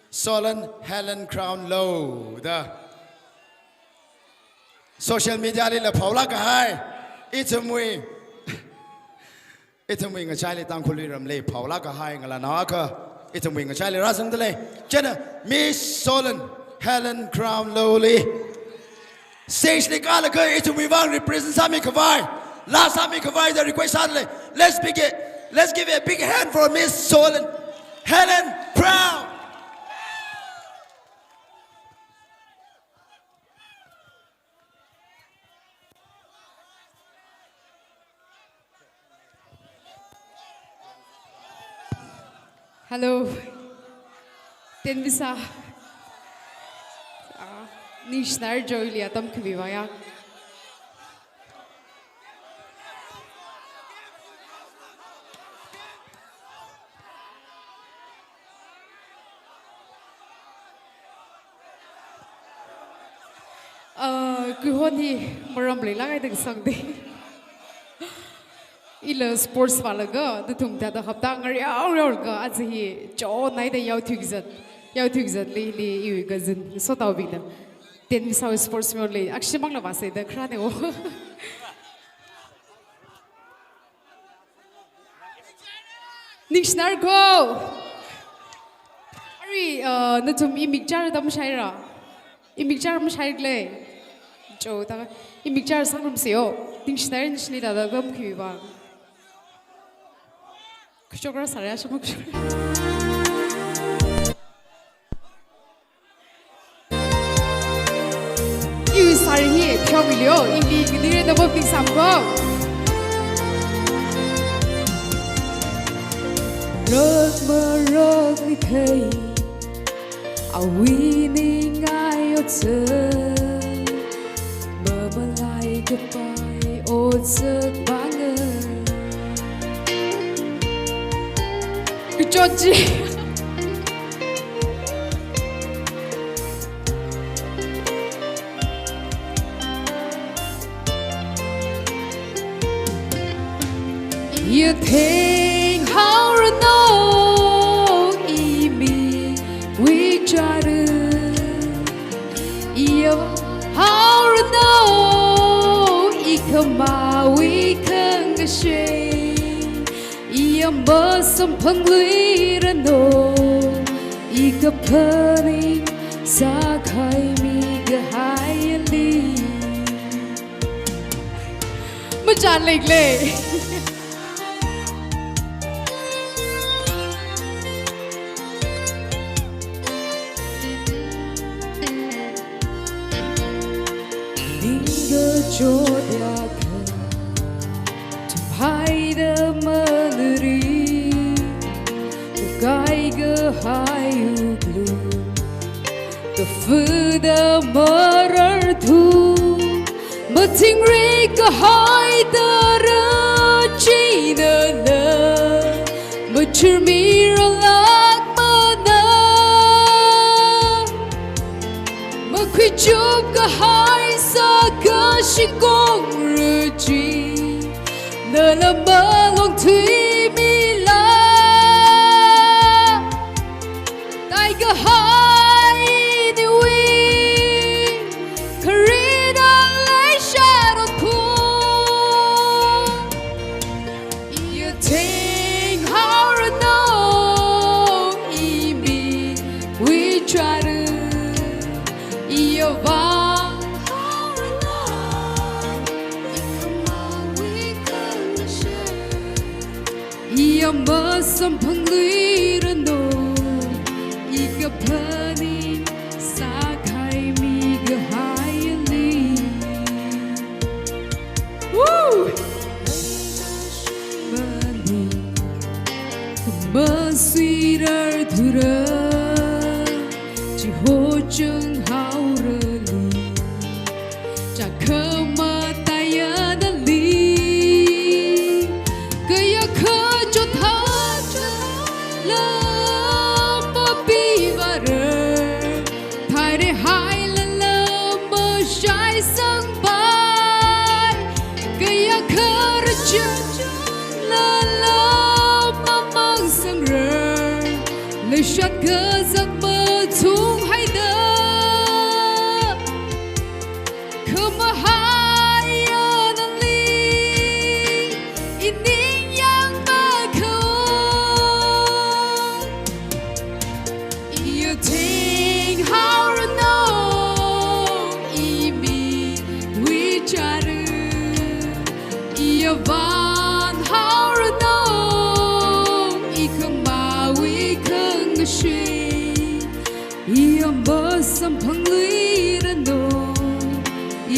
Solon Helen Crown Low the social media li la phawla ka hai ichumui nga chai li tang khuli ram le phawla ka hai ngala na ka ichumui nga chai li rasang de le chena Miss Solon Helen Crown Low li stage li ka la ka ichumui wang represent sami khawai la sami khawai the request le let's give it a big hand for Miss Solon Helen Crown. Hello, Tnvsa. Nishnar Joylia Tom Kubivaya. Kuhoni Maramli Lang, I think Sunday. Ila sports walaga the tum da haptang ga as he jo night yaw thigzat li yu gazin so taw bida Tnvsa sports me le akshimang la wase da krane o Nishnar go Ari na tum imikjar dam shaira imikjar am shairle jo ta imikjar sangrum seo Nishnar nishli da gam khiba Kuchokra saraya shama kuchokra. Iwi sari hi pyo milyo ingi gdire da boping samko. Rot marot ni thei awi ni ngai otse mamalai kapai otse bangen. Georgie. You think how to know me we try to you how to know ikama we can get Yam basam pangli rano ika pani sa khai mi gahai li Machan leg le Ninga jodya Hai the melody the geiger high blue the food the marar thu mating rig high the china na mature mirror like mana makwi chup ka high sa ka shikong ruji Nơ là mơ lòng thủy mi la Tại cơ hai đi quy Karina lấy shadow pool You think how to know me We try to some panglirano Ika pani sa kai mi gahayali Woo! Mani Maswirar dhura Chi ho chung haurali Cha khama tayadali Kaya kha cho tha la ma pivarer Thai re hai la la ma shai sang bai Kaya kha ra cha la la ma mang sangrer Le shat ka zak ma chung hai da Khama hai ya na li Ining yang ma kho You think how to know Imi we charu You van how to know Ikama we kang shi You must some panglirano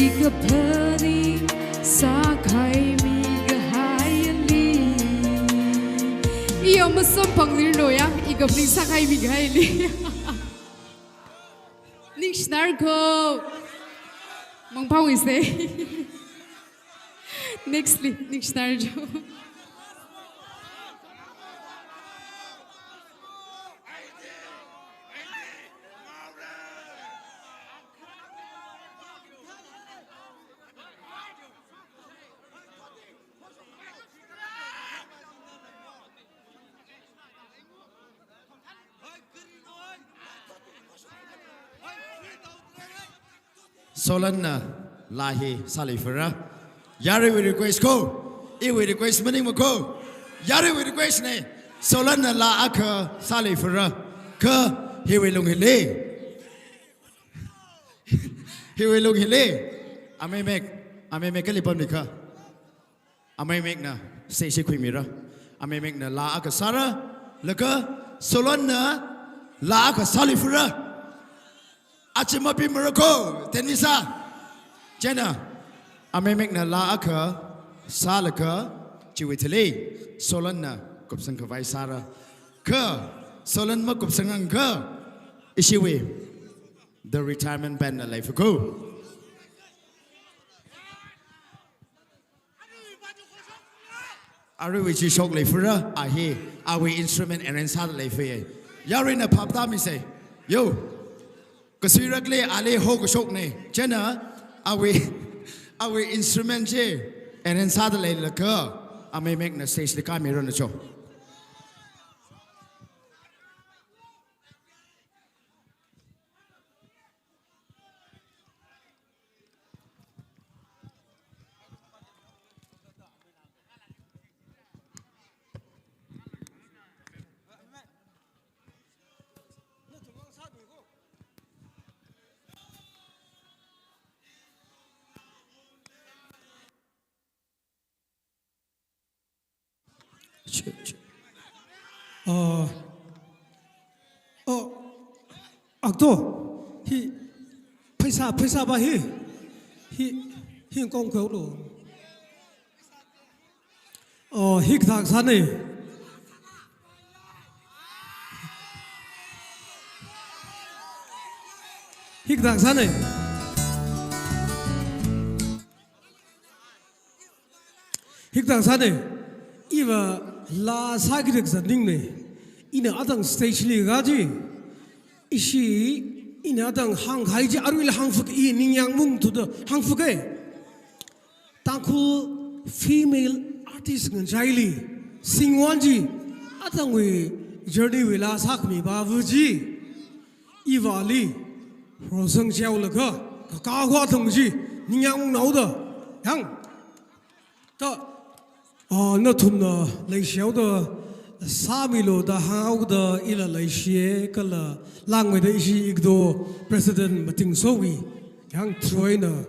Ika pani sa kai mi gahayali Iyo masam panglirano ya Ika pani sa kai mi gahayali Ning shnar ko Mang pao ise Nextly ning shnar jo Solan lahi salifera. Yari we request ko. I we request meaning mo ko. Yari we request ne. Solan la aka salifera. Ka he we lung hile. He we lung hile. Ame make kalipam nika. Ame make na say she kwimira. Ame make na la aka sara. Laka solan la aka salifera. Achimapi Morocco, Tnvsa Jenna, Ame na la aka, salaka, chiwitali, solana, kupsang kavai sara, ka, solan ma kupsang ka, ishiwi, the retirement band na life ago. Are we shok lefura? Ahi, are we instrument and inside lefe? Yarina papta mi say, yo. Kasirakle ale ho kashok ne chena awe instrument je and then sadale laka ame make na stage the camera na cho Actor, he paisa ba he kong kêu đồ. Hik thang san này. Hik thang san này. Hik thang san này. Iwa la sagirik zaning ne. Ina adang stage li gaji. Ishi ina adang hang haiji arwil hang fuk I ninyang mung to the hang fuke. Taku female artist nganjaili sing wanji adang we journey we la sak mi ba vuji. Iwali rosang jiao le ka ka hua thong ji ninyang mung nau de hang. Ta na thum na lei xiao de Samilo da hao da ila lai xie kala langway da ishi igdo president mating sowi yang troy na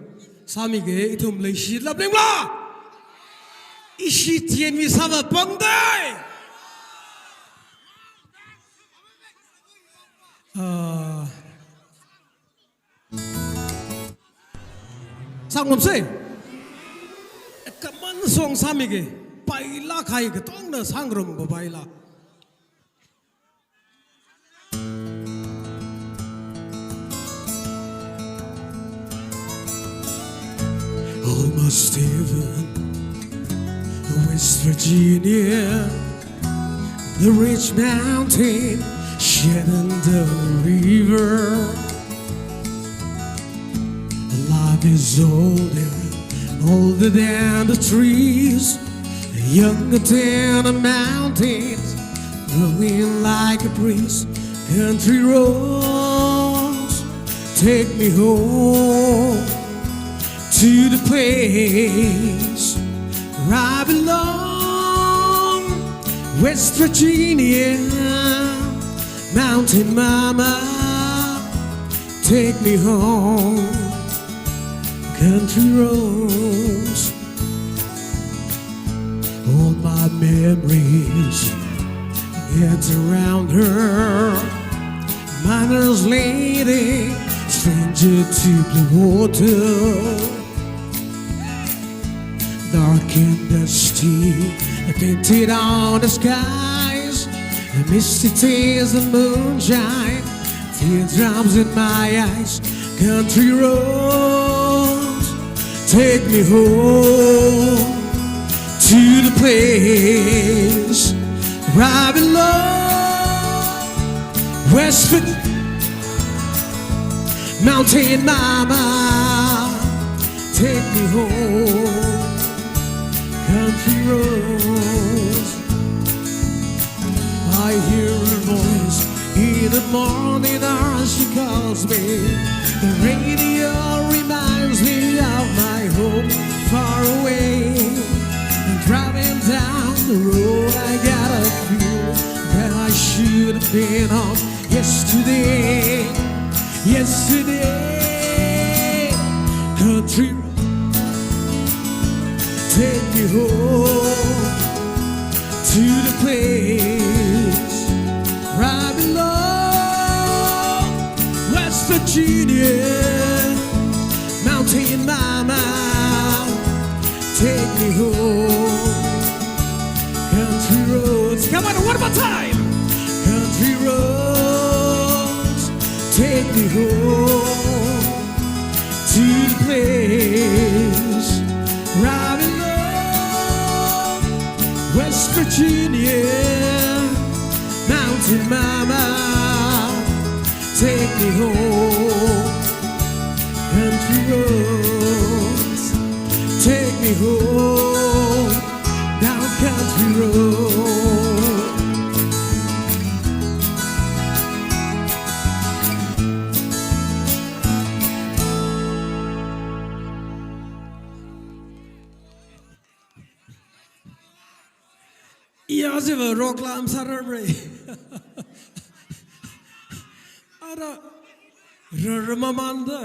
sami ge itum lai xie lap leng la ishi Tnvsa ba bang dai sang ngom se kaman song samige paila khai ke tong na sangrom go paila almost heaven, West Virginia, the rich mountain shedding the river. Life is older than the trees, younger than the mountains, growing like a breeze. Country roads take me home to the place where I belong, West Virginia, Mountain Mama, take me home. Country roads, all my memories get around her. Miner's lady, stranger to blue water. Dark and dusty, painted on the skies, the misty tears of moonshine, teardrops in my eyes. Country roads, take me home to the place where I belong, West Virginia, Mountain Mama, take me home. Country roads, I hear her voice in the morning as she calls me. The radio reminds me of my home far away. And driving down the road, I got a feel that I should have been home yesterday. Country roads, take me home to the place where I belong, West Virginia, Mountain Mama, take me home. Country roads, come on, one more time. Country roads, take me home to the place where I belong, West Virginia, Mountain Mama, take me home. Country roads, take me home, down country road. Yaziva rocklam sarare. Ara Ramamanda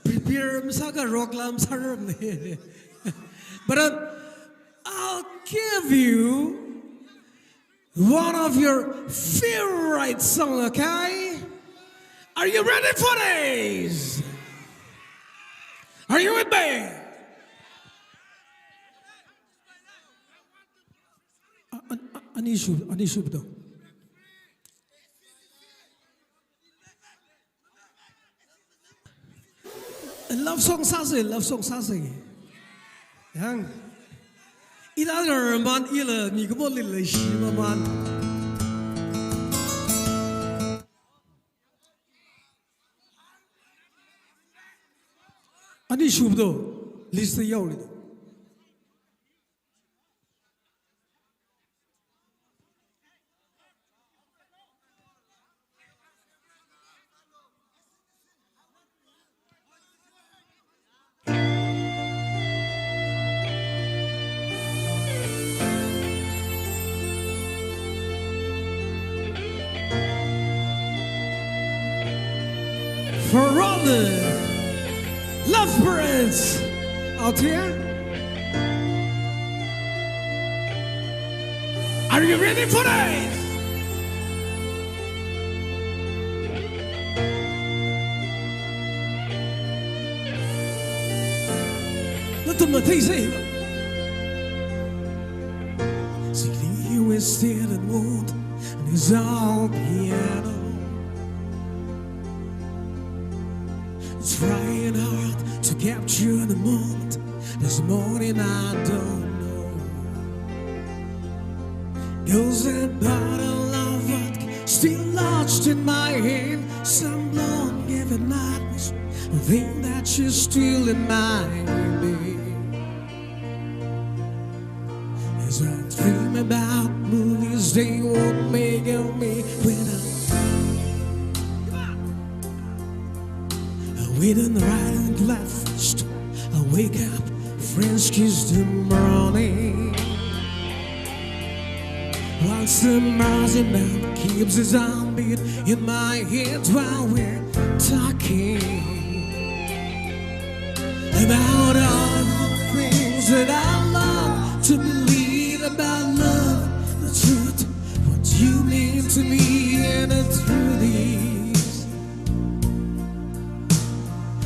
prepare msaga rocklam sarare. But I'll give you one of your favorite songs, okay? Are you ready for this? Are you with me? Anishu though. Love song sase. Yang. Ila man ila ni ko lile shi man. Anishu though. List yaw ni. For all the love birds out here, are you ready for it? nó tụi mình thấy gì See you instead and wound and it's all piano Trying hard to capture the moment This morning I don't know Goes that bottle of vodka Still lodged in my hand Some blonde given madness A thing that you're still in my bed As I dream about movies They won't make of me when I wait on the right and left I wake up, French kiss the morning Once the Martian man keeps his arm beat in my head while we're talking About all the things that I love to believe about love The truth, what you mean to me and the truth is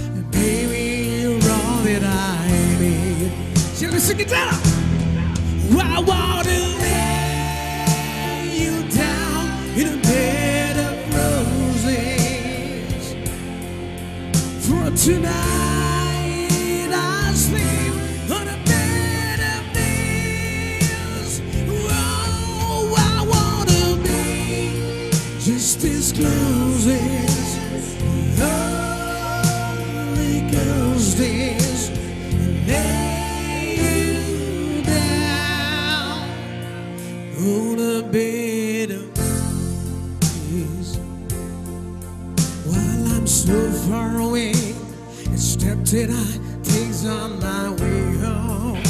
And baby, you're all that I need Shall we sing it down? I want to lay you down in a bed of roses For tonight I sleep on a bed of nails Oh, I want to be just as close as Holy Ghost is Lay you down on a bed of peace While I'm so far away Each step that I take on my way home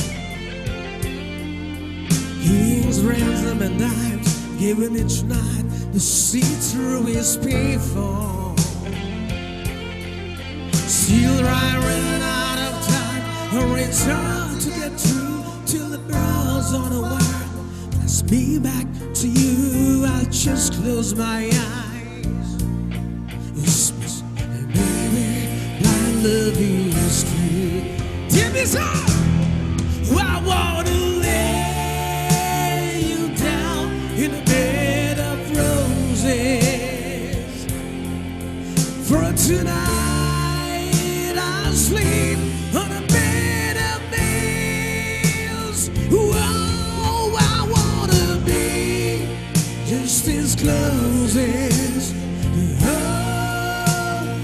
Kings, ransom and dimes Given each night to see through his painful Still right running out of time Or it's hard to get through Till the brawls on the wire Let's be back to you I just close my eyes And baby, blind love is true Tnvsa I want to lay you down In a bed of roses For tonight I'll sleep on a bed of nails Oh, I want to be just as close as the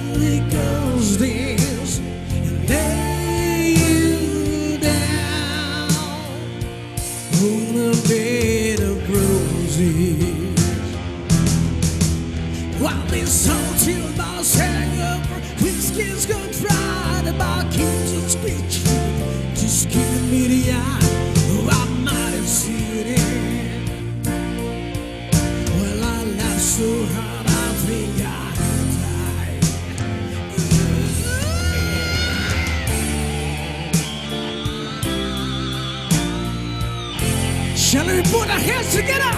Holy Ghost is And lay you down on a bed of roses While this salty mouse hang over Whiskey's gonna try to buy kings of speech Just give me the eye Oh, I might have seen it Well, I laughed so hard I think I died Shall we put our hands together?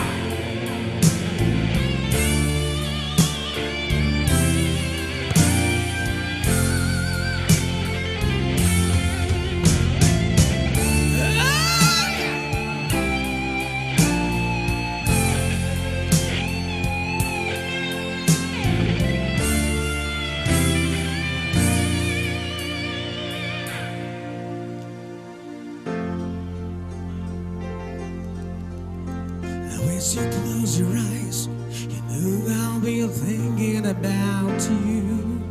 As you close your eyes, you know I'll be thinking about you.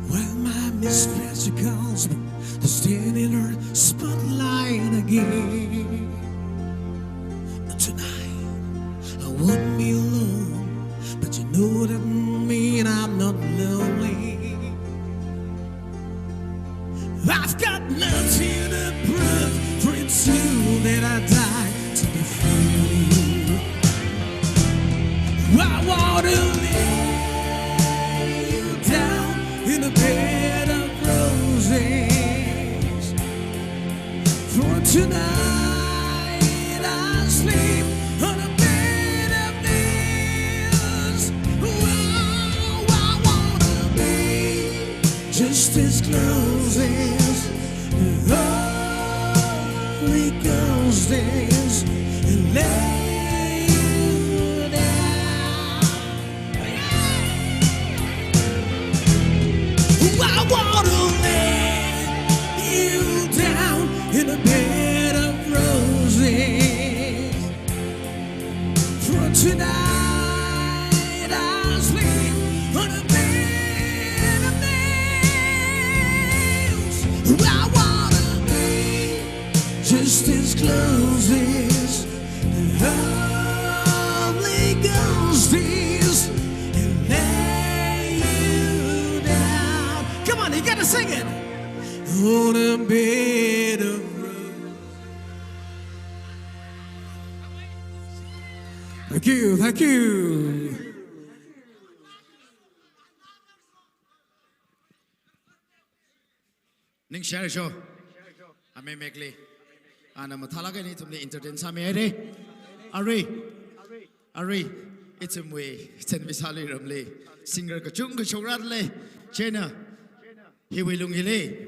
While my mistress calls me to stand in her spotlight again. But tonight I wouldn't be alone, but you know that mean I'm not lonely. I've got nothing to prove, for it's you that I died to be free. I want to lay you down in a bed of roses. For tonight I sleep on a bed of nails. Oh, I want to be just as close as the Holy Ghost is, and lay you down. I wanna lay you down in a bed of roses. For tonight I'll sleep on a bed of nails. I wanna be just as close as the Holy Ghost is, and lay you down. Come on, you gotta sing it. On a bed of roses. Thank you, thank you. Ning share show. Ame mekli. Ana mathala ke ni tumne entertain sa me re. Ari. It's a way. Tnvsa ramle. Singer ka chung ka chograt le. Chena. Hi we lung ile.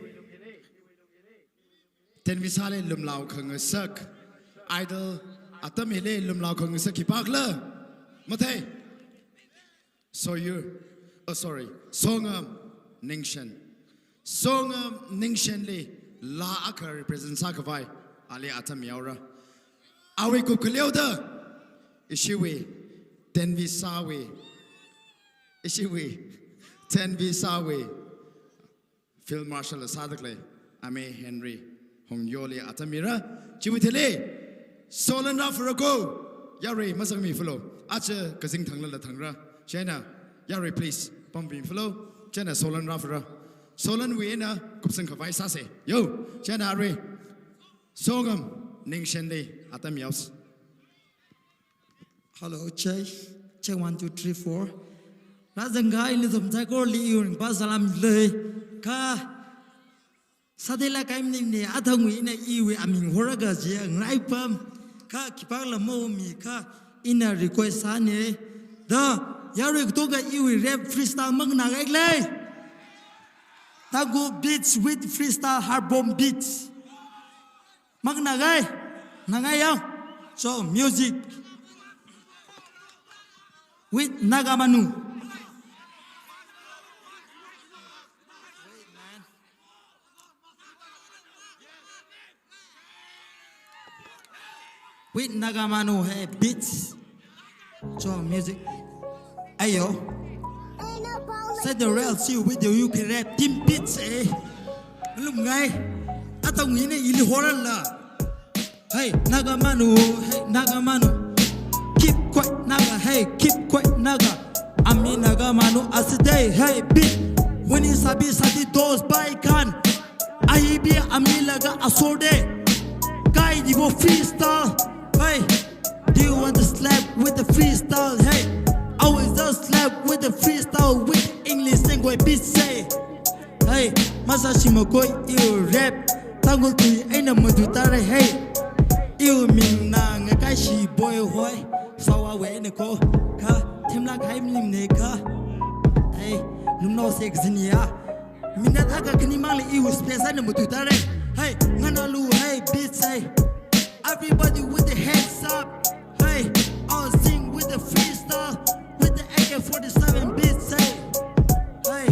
Tnvsa lum lao khang sak. Idol atam ile lum lao khang sak ki pak la. Mathe. So you. Oh sorry. Song Ningshan. Song Ningshan le la akar represent sakavai ali atam yaura. Awe ko kuleuda. Ishiwe Tnvsa we. Ishiwe Tnvsa we. Field Marshal Sadakle Ame Henry Hong Yoli Atamira Chiwitele Solan Rafarago Yari Masami Flow Acha Kazing Tangla Tangra Chena Yari please Pumping Flow Chena Solan Rafara Solan Wena Kupsan Kavai Sase Yo Chena Ari Songam Ningshenle Atamios. Hello, check 1, 2, 3, 4. Razangai ni thumthai ko liun basalam le ka sadela kaim ni athangui na iwe aming horaga je ngai pam ka kipak la mo mi ka ina request ane da yari to ga iwe rap freestyle mag na gai le tago beats with freestyle hard bomb beats mag na gai yang so music with Nagamanu. With Nagamanu, hey, beats. So music. Ayo. Set the real see with you can rap team beats, eh? Look, guy. Atong ina ili horan la. Hey, Nagamanu, hey, Nagamanu. Keep quiet, Naga, hey, keep quiet, Naga. Ami Nagamanu aside, hey, beat. When you sabi doors by can. Aibi ami laga asode. Guy, you go freestyle. Hey, do you want to slap with the freestyle? Hey, always just slap with the freestyle with English language beat say. Hey, Masashima koi you rap. Tangul tu aina madutare hey. You ming na ngakai shi boy hoy. Sawa we ne ko ka timla kai nim ne ka. Hey, no sex nia. Minat aga kini mali you space aina madutare. Hey, nganalu hey beat say. Everybody with the hands up, hey, I'll sing with the freestyle, with the AK-47 beats, hey,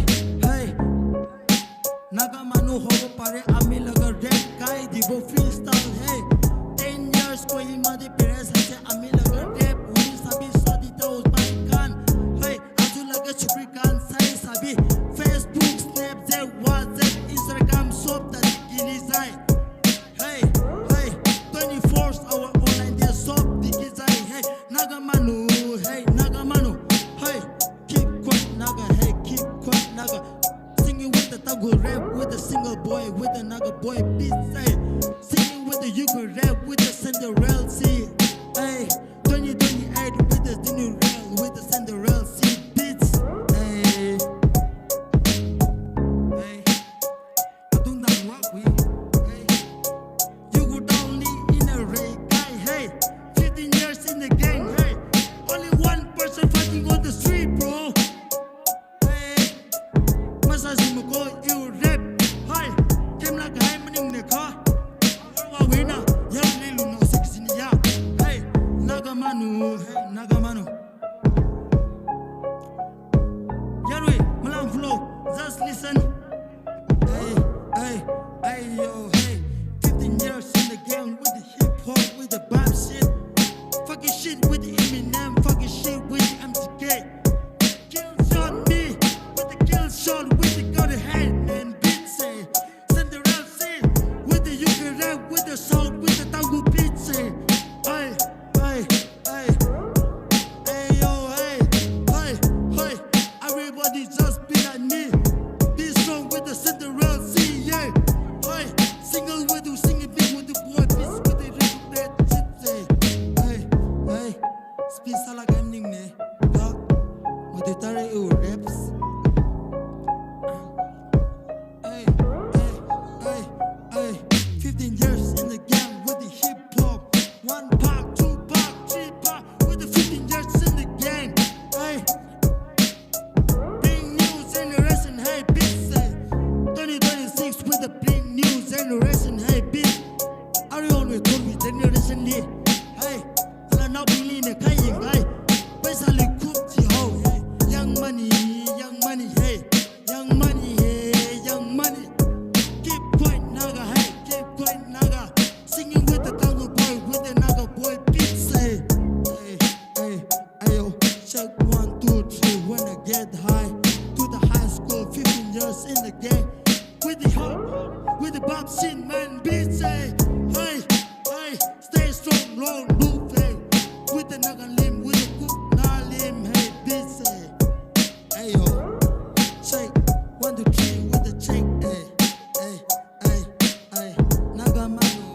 hey, Nagamanu hogo pare ami laga rap guy, dibo freestyle, hey, 10 years ko himadi pires hai ami laga rap, uni sabi sadi toes by kan, hey, aju laga chukri kan sai sabi, Facebook, Snapchat, WhatsApp, Instagram, soap that gini sai. Hey, 24 hour online they soap the kids hey Nagamanu hey keep quiet Naga hey keep quiet Naga singing with the tago rap with the single boy with the Naga boy beat hey singing with the Yugo rap with the Cinderella C hey 2028 with the Dinu rail with the Cinderella C beats hey Adung Dang Rock we hey you go down hey, 15 years in the gang, hey, only one person fighting on the street, bro. Hey, Masashima go you rap Hey Kem la ka hai maning ne kha Wa wena Yang lilu no sexy ya Hey Nagamanu Hey Nagamanu Yarwe Malang flow Just listen Hey yo hey 15 years in the game with the hip hop with the bad shit Fucking shit with the Eminem Fucking shit with the MTK Kill shot me with the kill shot with the gun hand and beat say Send the rap say with the you can rap with the soul with the tango beat say Hey yo hey everybody just be like me Be strong with the Cinderella C yeah Hey single with you sing it big with the boy peace with the little bit shit say Hey speak sala game ning ne ga with the tare you raps Hey 15 years in the game with the hip hop 1 pack 2 pack 3 pack with the 15 years in the game Hey bring new generation hey beat say 2026 with the bring new generation hey beat are you always told me generation li hey ala now bring ne kai yin gai paisa li kup ji ho hey young money hey young money keep going naga hey keep going naga singing with the tango boy with the naga boy beat say hey yo check 1 2 3 when I get high to the high school 15 years in the game with the hop with the bop scene man beat say hey stay strong long move hey with the naga limb with the good na limb hey beat say hey yo check 1 2 3 with the check hey Nagamano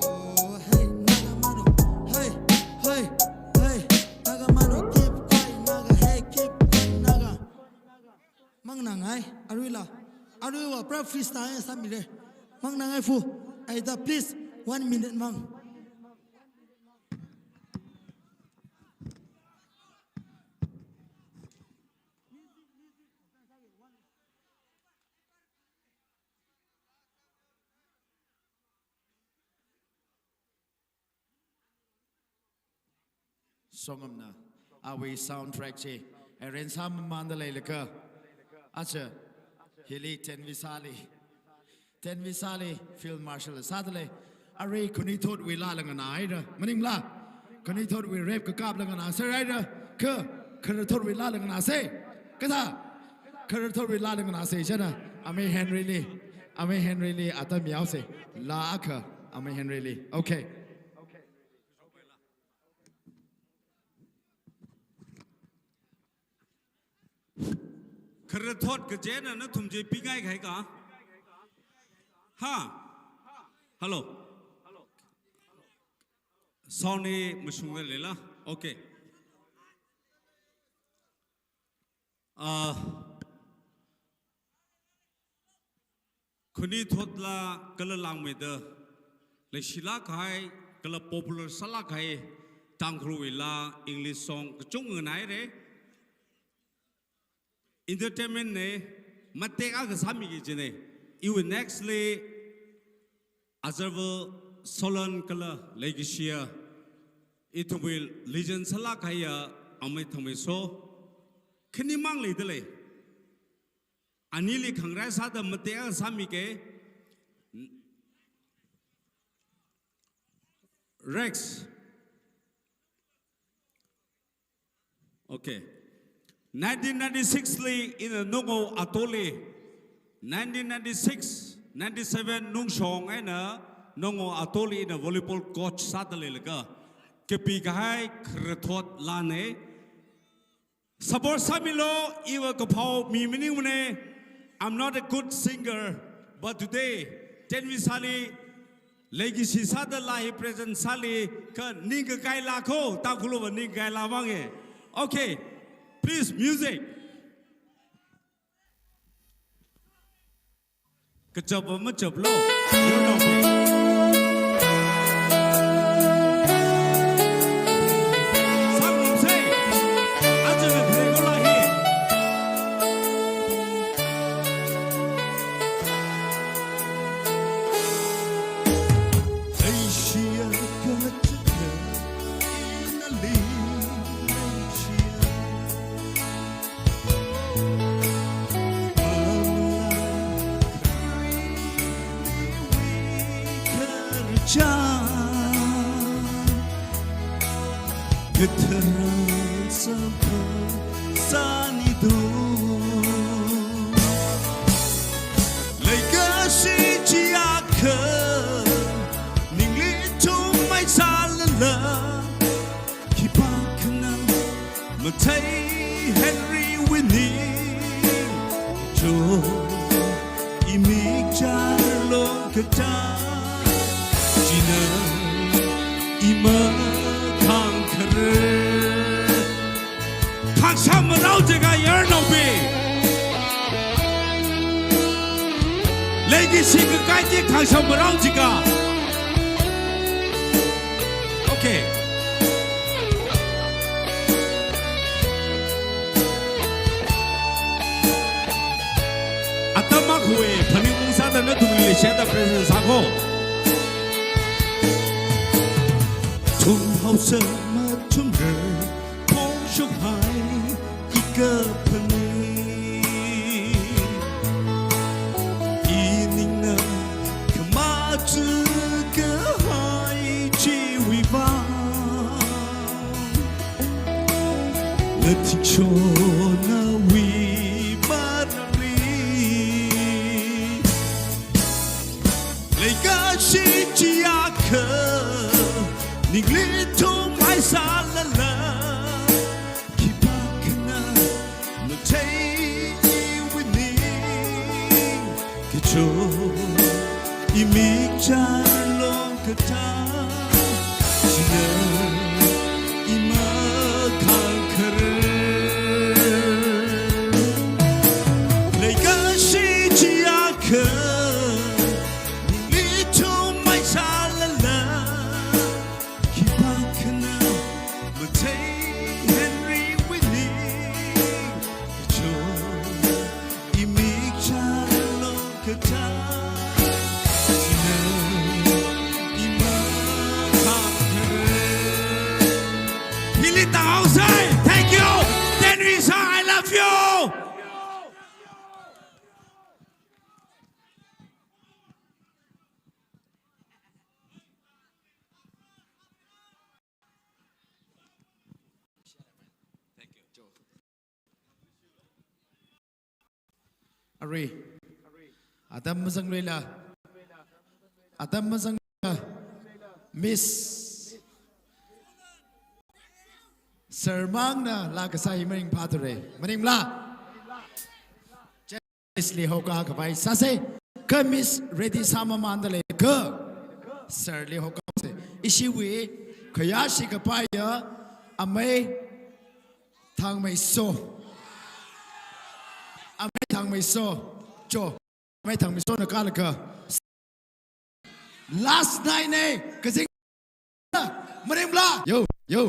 hey Nagamano hey Nagamano keep going naga hey keep going naga mang nangai arila pra freestyle samire mang nangai fu ai da please 1 minute mang Songam na awi soundtrack che eren sam mandalay leka acha hili Tnvsa field marshal sadale are kuni thot we la langana aida maning la kuni thot we rap ka kap langana se aida ka khar thot we la langana se katha khar thot we la langana se chana ame Henry Lee atam yaw se la akha ame Henry Lee okay khar thot ka jena na thum je pi ngai khai ka ha hello sound ni mashung le la okay khuni thot la kala lang me de le shila khai kala popular sala khai tang khru la English song chung ngai re entertainment ne matek aga sami gi jene you will nextly observe solan kala legacia it will legend sala kaya amai thamai so khini mang le de le anili khangra sa da matek aga sami ke Rex okay 1996 in the Nungo Atoli 1996 97 Nung Song and Nungo Atoli in a volleyball coach Sadalika Kepi Kahai Kratot Lane Sabor Samilo Iwa Kapau Mimini I'm not a good singer but today Tnvsa Legacy Sadala he present Sali Ka Ninga Kai Lako Takulo Ninga Kai Lavange okay please music kechop mechop lo you know me some say aja me play go la he cha Getaran sampai sanido Legacy jiaka Ningli tumai salala Kipakana Matai Henry Winnie Joe Imig jalong kata Jina Ima Kang kare Kang sama rau jaga yer no be Lagi si ke kai je kang sama rau jaga Okay Anthemic huwe Tnvsa Night tumli share the presence ako Tum hau sa ma tum re Kong shuk hai ika pani Ining na kama tu ka hai chi wi ba Na tik cho na wi ba na ri Legacy jiaka Ningli tumai salala Kipakana Matai Winnie Kicho Imig jalong kata Sina Ima kang kare Legacy jiaka Ningli tumai salala Kipakana Matai Henry Winnie Joe Imig jalong kata Sina Ima kang kare Hilita Hausay Thank you Tnvsa I love you Ari Adam mazang lela Adam mazang Miss Sermang na lagasay maring patore maring la Isli hoka kapai sase ke Miss ready sama mandale ke Sir li hoka se ishiwi kayashi kapai ya amay thang may so Amay thang may so Jo Amay thang may so na kala ka Last night ne Kasing Maring la Yo Yo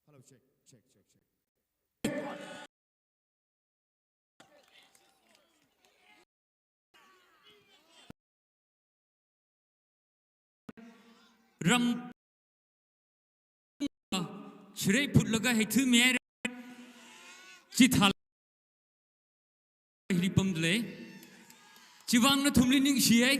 Hello, check. Ram Shirei put laga hai thu mere Chithal Hilipam dle Chiwang na thumli ning shiai